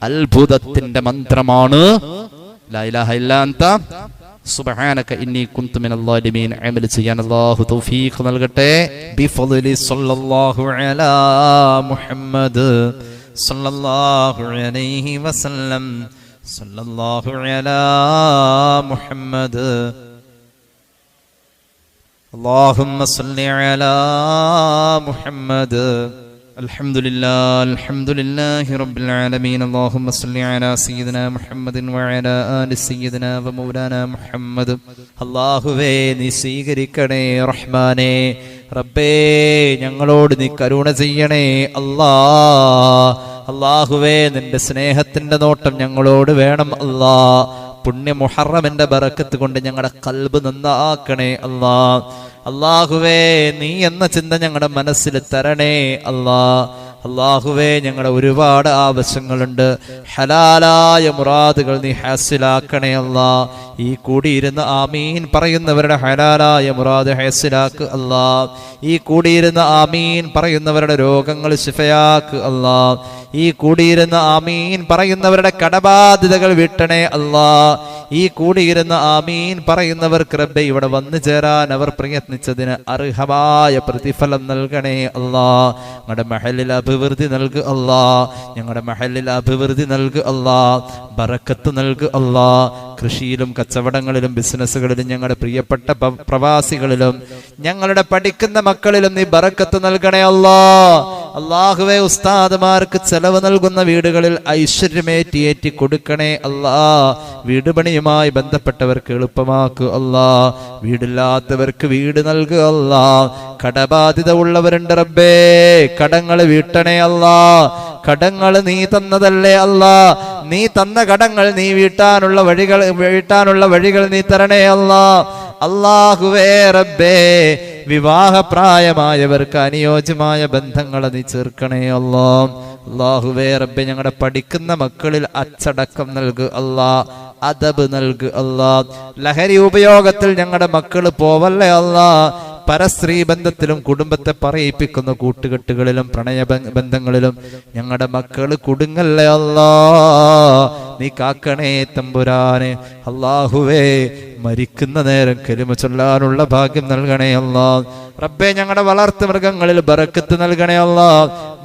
അത്ഭുതത്തിന്റെ മന്ത്രമാണ് ലാ ഇലാഹ ഇല്ലാ അൻത സുബ്ഹാനക ഇന്നി കുന്തു മിനൽ ളാലിമീൻ. അമൽ ചെയ്യാൻ അല്ലാഹു തൗഫീഖ് നൽകട്ടെ. ബിഫളലി സ്വല്ലല്ലാഹു അലാ മുഹമ്മദ് സ്വല്ലല്ലാഹു അലൈഹി വസല്ലം സ്വല്ലല്ലാഹു അലാ മുഹമ്മദ് അല്ലാഹുമ്മ സ്വല്ലി അലാ മുഹമ്മദ്. അൽഹംദുലില്ലാഹി റബ്ബിൽ ആലമീൻ. അല്ലാഹുമ്മ സ്വല്ലി അലാ സയ്യിദിനാ മുഹമ്മദിൻ വഅലാ ആലി സയ്യിദിനാ വമൗലാനാ മുഹമ്മദ്. അല്ലാഹുവേ നീ സ്വീകരിക്കണേ റഹ്മാനേ. റബ്ബേ ഞങ്ങളോട് നീ കരുണ ചെയ്യണേ അല്ലാഹുവേ നിന്റെ സ്നേഹത്തിന്റെ നോട്ടം ഞങ്ങളോട് വേണം പുണ്യ മുഹറമിന്റെ ബറക്കത്ത് കൊണ്ട് ഞങ്ങളുടെ ഖൽബ് നന്നാക്കണേ അല്ലാഹുവേ നീ എന്ന ചിന്ത ഞങ്ങളുടെ മനസ്സിൽ തരണേ അല്ലാഹുവേ ഞങ്ങളുടെ ഒരുപാട് ആവശ്യങ്ങളുണ്ട്. ഹലാലായ മുറാദുകൾ നീ ഹാസിലാക്കണേ ഈ കൂടിയിരുന്ന് ആമീൻ പറയുന്നവരുടെ ഹലാലായ മുറാദ് ഹാസിലാക്ക് ഈ കൂടിയിരുന്ന് ആമീൻ പറയുന്നവരുടെ രോഗങ്ങൾ ശിഫയാക്ക് ഈ കൂടിയിരുന്ന് ആമീൻ പറയുന്നവരുടെ കടബാധ്യതകൾ വിട്ടണേ ഈ കൂടിയിരുന്ന് ആമീൻ പറയുന്നവർക്ക് റബ്ബേ ഇവിടെ വന്നു ചേരാൻ അവർ പ്രയത്നിച്ചതിന് അർഹമായ പ്രതിഫലം നൽകണേ ഞങ്ങളുടെ മഹലിൽ അഭിവൃദ്ധി നൽകു ഞങ്ങളുടെ മഹലിൽ അഭിവൃദ്ധി നൽകു ബറക്കത്ത് നൽകു കൃഷിയിലും കച്ചവടങ്ങളിലും ബിസിനസ്സുകളിലും ഞങ്ങളുടെ പ്രിയപ്പെട്ട പ്രവാസികളിലും ഞങ്ങളുടെ പഠിക്കുന്ന മക്കളിലും നീ ബറക്കത്ത് നൽകണേ അല്ലാഹുവേ ഉസ്താദുമാർക്ക് ചെലവ് നൽകുന്ന വീടുകളിൽ ഐശ്വര്യമേറ്റി കൊടുക്കണേ വീട് പണിയുമായി ബന്ധപ്പെട്ടവർക്ക് എളുപ്പമാക്കു വീടില്ലാത്തവർക്ക് വീട് നൽകു കടബാധ്യത ഉള്ളവരുണ്ട് റബ്ബേ കടങ്ങൾ വീട്ടണേ കടങ്ങൾ നീ തന്നതല്ലേ നീ തന്ന കടങ്ങൾ നീ വീട്ടാനുള്ള വഴികൾ നീ തരണേ അല്ലാഹുവേ റബ്ബേ വിവാഹപ്രായമായവർക്ക് അനുയോജ്യമായ ബന്ധങ്ങൾ നീ ചേർക്കണേ അല്ലാഹുവേ റബ്ബേ ഞങ്ങളുടെ പഠിക്കുന്ന മക്കളിൽ അച്ചടക്കം നൽകു അദബ് നൽകു ലഹരി ഉപയോഗത്തിൽ ഞങ്ങളുടെ മക്കൾ പോവല്ലേ പരസ്ത്രീ ബന്ധത്തിലും കുടുംബത്തെ പറയിപ്പിക്കുന്ന കൂട്ടുകെട്ടുകളിലും പ്രണയ ബന്ധങ്ങളിലും ഞങ്ങളുടെ മക്കള് കുടുങ്ങല്ലേ നീ കാക്കണേ തമ്പുരാനെ അല്ലാഹുവേ മരിക്കുന്ന നേരം കലിമ ചൊല്ലാനുള്ള ഭാഗ്യം നൽകണേ റബ്ബേ ഞങ്ങളുടെ വളർത്തു മൃഗങ്ങളിൽ ബറക്കത്ത് നൽകണേ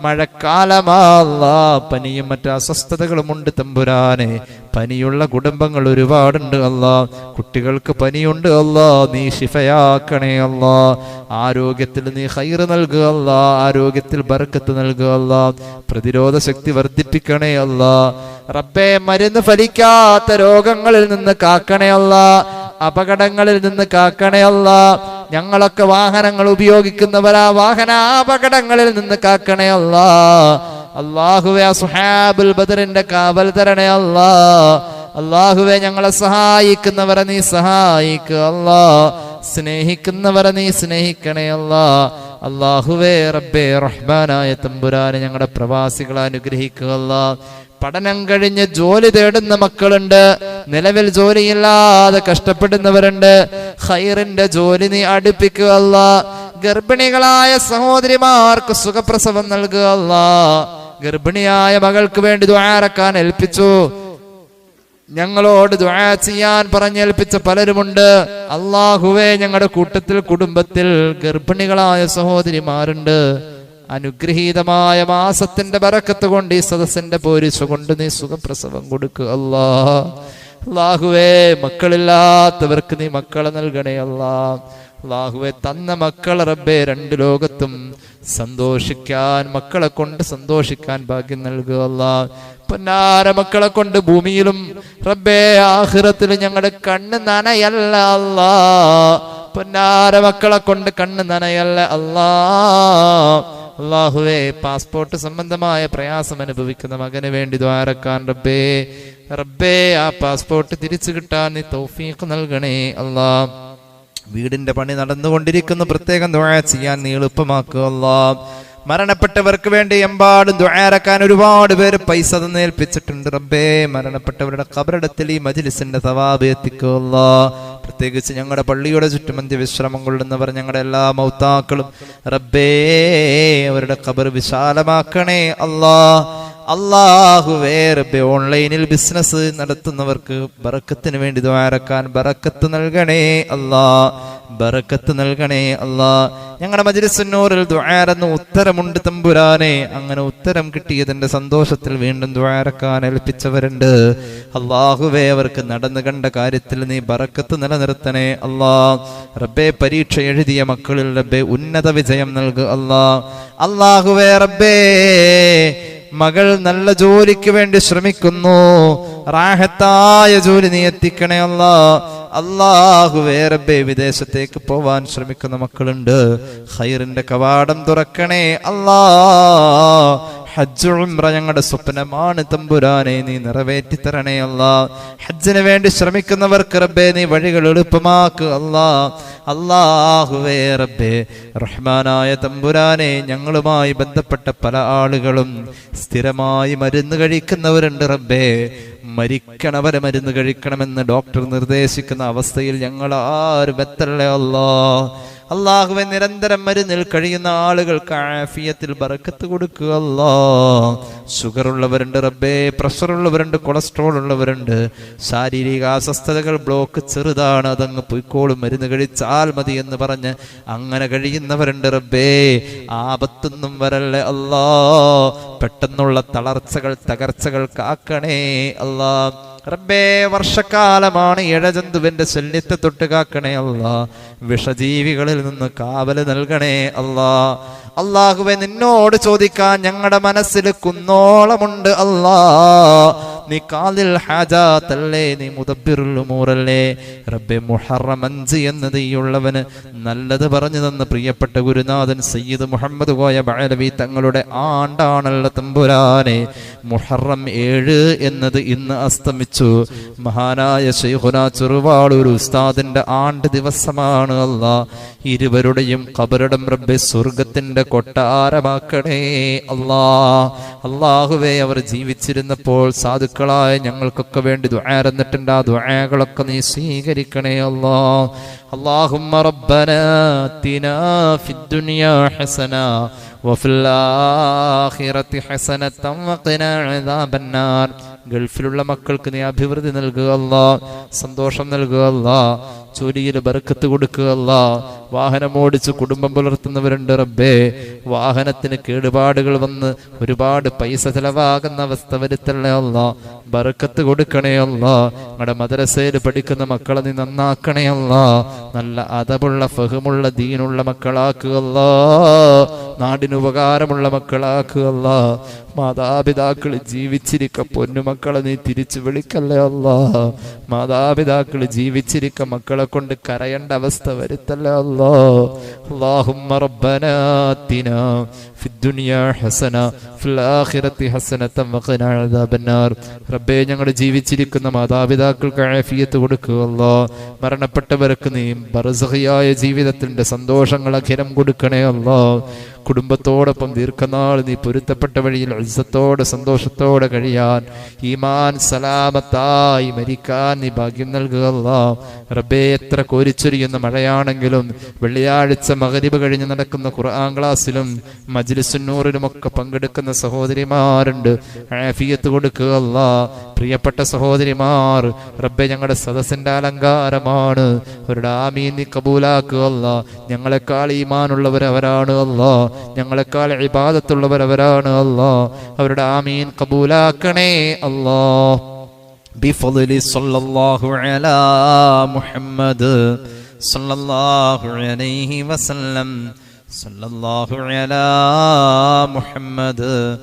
മഴക്കാലമാ, പനിയും മറ്റു അസ്വസ്ഥതകളും ഉണ്ട് തമ്പുരാനെ. പനിയുള്ള കുടുംബങ്ങൾ ഒരുപാടുണ്ട് അല്ലാ. കുട്ടികൾക്ക് പനിയുണ്ട് അല്ലാ, നീ ശിഫയാക്കണേ അല്ലാ. ആരോഗ്യത്തിൽ നീ ഖൈർ നൽകുക അല്ലാ, ആരോഗ്യത്തിൽ ബർക്കത്ത് നൽകുക അല്ലാ. പ്രതിരോധ ശക്തി വർദ്ധിപ്പിക്കണേ അല്ലാ. റബ്ബേ, മരുന്ന് ഫലിക്കാത്ത രോഗങ്ങളിൽ നിന്ന് കാക്കണേ അല്ലാ, അപകടങ്ങളിൽ നിന്ന് കാക്കണേ അല്ലാ. ഞങ്ങളൊക്കെ വാഹനങ്ങൾ ഉപയോഗിക്കുന്നവരാ, വാഹനാപകടങ്ങളിൽ നിന്ന് കാക്കണേ അല്ലാ. അല്ലാഹുവേ, അസ്ഹാബുൽ ബദറിന്റെ കാവൽ തരണേ അല്ലാ. അല്ലാഹുവേ, ഞങ്ങളെ സഹായിക്കുന്നവരെ നീ സഹായിക്കുക അല്ലാ, സ്നേഹിക്കുന്നവരെ നീ സ്നേഹിക്കണേ അല്ലാ. അല്ലാഹുവേ, റബ്ബേ റഹ്മാനായ തമ്പുരാനെ, ഞങ്ങളുടെ പ്രവാസികളെ അനുഗ്രഹിക്കുക അല്ലാ. പഠനം കഴിഞ്ഞ് ജോലി തേടുന്ന മക്കളുണ്ട്, നിലവിൽ ജോലിയില്ലാതെ കഷ്ടപ്പെടുന്നവരുണ്ട്. ഖൈറിന്റെ ജോലി നീ അടുപ്പിക്കുക അല്ലാ. ഗർഭിണികളായ സഹോദരിമാർക്ക് സുഖപ്രസവം നൽകുക അല്ലാ. ഗർഭിണിയായ മകൾക്ക് വേണ്ടി ദുആറക്കാൻ ഏൽപ്പിച്ചു, ഞങ്ങളോട് ദുആ ചെയ്യാൻ പറഞ്ഞേൽപ്പിച്ച പലരുമുണ്ട്. അല്ലാഹുവേ, ഞങ്ങളുടെ കൂട്ടത്തിൽ കുടുംബത്തിൽ ഗർഭിണികളായ സഹോദരിമാരുണ്ട്. അനുഗ്രഹീതമായ മാസത്തിന്റെ ബറക്കത്ത് കൊണ്ട്, ഈ സദസ്സിന്റെ പോരിശ കൊണ്ട് നീ സുഖപ്രസവം കൊടുക്കുക അല്ലാ. അല്ലാഹുവേ, മക്കളില്ലാത്തവർക്ക് നീ മക്കളെ നൽകണേ അല്ലാ. അല്ലാഹുവേ, തന്ന മക്കളെ റബ്ബേ രണ്ട് ലോകത്തും സന്തോഷിക്കാൻ, മക്കളെ കൊണ്ട് സന്തോഷിക്കാൻ ഭാഗ്യം നൽകുക അല്ലാ. പൊന്നാര മക്കളെ കൊണ്ട് ഭൂമിയിലും റബ്ബേ ആഖിറത്തിലും ഞങ്ങളുടെ കണ്ണ് നനയല്ല അല്ലാ. പൊന്നാര മക്കളെ കൊണ്ട് കണ്ണ് നനയല്ല അല്ലാ. അല്ലാഹുവേ, പാസ്പോർട്ട് സംബന്ധമായ പ്രയാസം അനുഭവിക്കുന്ന മകന് വേണ്ടി ദ്വാരക്കാൻ റബ്ബേ ആ പാസ്പോർട്ട് തിരിച്ചു കിട്ടാൻ നീ തൗഫീഖ് നൽകണേ അല്ലാ. വീടിന്റെ പണി നടന്നുകൊണ്ടിരിക്കുന്നു, പ്രത്യേകം ദുആ ചെയ്യാൻ നീ എളുപ്പമാക്കുക അല്ലാ. മരണപ്പെട്ടവർക്ക് വേണ്ടി എമ്പാടും ദുആറക്കാൻ ഒരുപാട് പേര് പൈസ തന്നേൽപ്പിച്ചിട്ടുണ്ട് റബ്ബേ. മരണപ്പെട്ടവരുടെ ഖബറിടത്തിൽ ഈ മജ്ലിസിന്റെ സവാബ് എത്തിക്കുക അല്ലാ. പ്രത്യേകിച്ച് ഞങ്ങളുടെ പള്ളിയുടെ ചുറ്റുമന്ത്യ വിശ്രമം കൊള്ളുന്നവർ, ഞങ്ങളുടെ എല്ലാ മൗതാക്കളും റബ്ബേ അവരുടെ ഖബർ വിശാലമാക്കണേ അല്ലാ. അല്ലാഹുവേ, റബ്ബേ ഓൺലൈനിൽ ബിസിനസ് നടത്തുന്നവർക്ക് ബറക്കത്തിന് വേണ്ടി ദുആറക്കാൻ ബറക്കത്ത് നൽകണേ അല്ലാ, ബറക്കത്ത് നൽകണേ അല്ലാ. ഞങ്ങളുടെ മജ്ലിസുൻ നൂറിൽ ദുആറെന്ന് ഉത്തരമുണ്ട് തമ്പുരാനെ. അങ്ങനെ ഉത്തരം കിട്ടിയതിന്റെ സന്തോഷത്തിൽ വീണ്ടും ദുആറക്കാൻ ഏൽപ്പിച്ചവരുണ്ട്. അല്ലാഹുവേ, അവർക്ക് നടന്നു കണ്ട കാര്യത്തിൽ നീ ബറക്കത്ത് നിലനിർത്തണേ അല്ലാ. റബ്ബേ, പരീക്ഷ എഴുതിയ മക്കളിൽ റബ്ബേ ഉന്നത വിജയം നൽകുക അല്ലാ. അല്ലാഹുവേ, റബ്ബേ മകൾ നല്ല ജോലിക്ക് വേണ്ടി ശ്രമിക്കുന്നു, റാഹത്തായ ജോലി നീ എത്തിക്കണേ അല്ലാ. അല്ലാഹുവേ, റബ്ബേ വിദേശത്തേക്ക് പോവാൻ ശ്രമിക്കുന്ന മക്കളുണ്ട്, ഖൈറിന്റെ കവാടം തുറക്കണേ അല്ലാ. ഹജ്ജ് ഉംറ ഞങ്ങളുടെ സ്വപ്നമാണ് തമ്പുരാനെ, നീ നിറവേറ്റി തരണേ അല്ലാ. ഹജ്ജിന് വേണ്ടി ശ്രമിക്കുന്നവർക്ക് റബ്ബേ നീ വഴികൾ എളുപ്പമാക്കുക അല്ലാ. അല്ലാഹുവേ, റബ്ബേ റഹ്മാനായ തമ്പുരാനെ, ഞങ്ങളുമായി ബന്ധപ്പെട്ട പല ആളുകളും സ്ഥിരമായി മരുന്ന് കഴിക്കുന്നവരുണ്ട് റബ്ബേ. മരിക്കണവരെ മരുന്ന് കഴിക്കണമെന്ന് ഡോക്ടർ നിർദ്ദേശിക്കുന്ന അവസ്ഥയിൽ ഞങ്ങൾ ആരും എത്തല്ലേ അല്ലാ. അല്ലാഹുവേ, നിരന്തരം മരുന്നിൽ കഴിയുന്ന ആളുകൾക്ക് ആഫിയത്തിൽ ബറക്കത്ത് കൊടുക്കുക അല്ലാ. ഷുഗർ ഉള്ളവരുണ്ട് റബ്ബേ, പ്രഷർ ഉള്ളവരുണ്ട്, കൊളസ്ട്രോൾ ഉള്ളവരുണ്ട്, ശാരീരിക അസ്വസ്ഥതകൾ, ബ്ലോക്ക് ചെറുതാണ്, അതങ്ങ് പൊയ്ക്കോളും, മരുന്ന് കഴിച്ചാൽ മതി എന്ന് പറഞ്ഞ് അങ്ങനെ കഴിയുന്നവരുണ്ട് റബ്ബേ. ആപത്തൊന്നും വരല്ലേ അല്ലാ. പെട്ടെന്നുള്ള തളർച്ചകൾ, തകർച്ചകൾ കാക്കണേ അല്ലാ. റബ്ബേ, വർഷക്കാലമാണ്, ഇഴജന്തുവിന്റെ ശല്യത്തെ തൊട്ട് കാക്കണേ അല്ലാ. വിഷജീവികളിൽ നിന്ന് കാവല് നൽകണേ അല്ലാ. അല്ലാഹുവേ, നിന്നോട് ചോദിക്കാൻ ഞങ്ങളുടെ മനസ്സിൽ കുന്നോളമുണ്ട് അല്ലാ. നീ ഖാദിൽ ഹാജാത്തല്ലേ, നീ മുദബ്ബിറുൽ ഉമൂറല്ലേ റബ്ബേ. മുഹറം 5 എന്നത് ഈ ഉള്ളവന് നല്ലത് പറഞ്ഞു തന്ന പ്രിയപ്പെട്ട ഗുരുനാഥൻ സയ്യിദ് മുഹമ്മദ് കോയ ബഅലവി തങ്ങളുടെ ആണ്ടാണല്ലോ തമ്പുരാനെ. മുഹറം 7 എന്നത് ഇന്ന് അസ്തമിച്ചു. മഹാനായ ശൈഖുനാ ചെറുവാളൂർ ഉസ്താദിന്റെ ആണ്ട് ദിവസമാണ് അല്ലാ. ഇരുവരുടെയും ഖബറിടം റബ്ബേ സ്വർഗത്തിന്റെ കൊട്ടാരമാക്കണേ അല്ലാ. അല്ലാഹുവേ, അവർ ജീവിച്ചിരുന്നപ്പോൾ സാധുക്കളായ ഞങ്ങൾക്കൊക്കെ വേണ്ടി ദുആ എന്നിട്ടുണ്ട്. ആ ദുആകളൊക്കെ നീ സ്വീകരിക്കണേ അല്ലാ. اللهم ربنا آتنا في الدنيا حسنة وفي الآخرة حسنة وقنا عذاب النار. ഗൾഫിലുള്ള മക്കൾക്ക് നീ അഭിവൃദ്ധി നൽകുക അല്ലാ, സന്തോഷം നൽകുക അല്ലാ, ജോലിയിൽ ബർക്കത്ത് കൊടുക്കുക അല്ലാ. വാഹനമോടിച്ച് കുടുംബം പുലർത്തുന്നവരുണ്ട് റബ്ബേ. വാഹനത്തിന് കേടുപാടുകൾ വന്ന് ഒരുപാട് പൈസ ചെലവാകുന്ന അവസ്ഥ വരുത്തല്ലേ അല്ലാ. ബർക്കത്ത് കൊടുക്കണേ അല്ലാ. ഞങ്ങളുടെ മദ്രസയിൽ പഠിക്കുന്ന മക്കളെ നീ നന്നാക്കണേ അല്ലാ. നല്ല അദബുള്ള ഫഹമുള്ള ദീനുള്ള മക്കളാക്കുക അല്ലാ. നാടിന് ഉപകാരമുള്ള മക്കളാക്കുക അല്ലാ. മാതാപിതാക്കൾ ജീവിച്ചിരിക്ക പൊന്നുമക്കളെ നീ തിരിച്ചു വിളിക്കല്ലേ അല്ലാ. മാതാപിതാക്കൾ ജീവിച്ചിരിക്ക മക്കളെ കൊണ്ട് കരയേണ്ട അവസ്ഥ വരുത്തല്ലേ അല്ലാ. അല്ലാഹുമ്മ റബ്ബനാ ആതിനാ ഫിദ്ദുനിയാ ഹസന ഫിൽ ആഖിറതി ഹസനതൻ വഖിനാ അദാബന്നാർ. റബ്ബേ, ഞങ്ങൾ ജീവിച്ചിരിക്കുന്ന മാതാപിതാക്കൾക്ക് ആഫിയത്ത് കൊടുക്കുക അല്ലാ. മരണപ്പെട്ടവർക്ക് നീ ബർസഖിയായ ജീവിതത്തിന്റെ സന്തോഷങ്ങൾ അഖിലം കൊടുക്കണേ അല്ലാ. കുടുംബത്തോടൊപ്പം ദീർഘനാൾ നീ പൊരുത്തപ്പെട്ട വഴിയിൽ ഇസ്സത്തോടെ സന്തോഷത്തോടെ കഴിയാൻ, ഈമാൻ സലാമത്തായി മരിക്കാൻ നീ ഭാഗ്യം നൽകുക അല്ലാ. റബ്ബേ, എത്ര കോരിച്ചൊരിയുന്ന മഴയാണെങ്കിലും വെള്ളിയാഴ്ച മഗ്രിബ് കഴിഞ്ഞ് നടക്കുന്ന ഖുർആൻ ക്ലാസ്സിലും മജ്ലിസുന്നൂറിലുമൊക്കെ പങ്കെടുക്കുന്ന സഹോദരിമാരുണ്ട്. ആഫിയത്ത് കൊടുക്കുക അല്ലാ. പ്രിയപ്പെട്ട സഹോദരിമാർ, റബ്ബേ, ഞങ്ങളുടെ സദസ്സിന്റെ അലങ്കാരമാണ്. അവരുടെ ആമീൻ നീ കബൂലാക്കുക അല്ലാ. ഞങ്ങളെക്കാൾ ഈമാനുള്ളവർ അവരാണ് അല്ലാ. ഞങ്ങളെക്കാൾ ഇബാദത്തുള്ളവർ അവരാണ് അല്ലാ. അവരുടെ ആമീൻ കബൂലാക്കണേ അല്ലാ. ബിഫദ്ലി സല്ലല്ലാഹു അലാ മുഹമ്മദ് സല്ലല്ലാഹു അലൈഹി വസല്ലം സല്ലല്ലാഹു അലാ മുഹമ്മദ്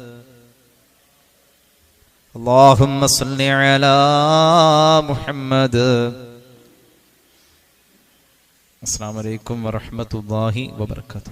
اللهم صل على محمد. السلام عليكم ورحمة الله وبركاته.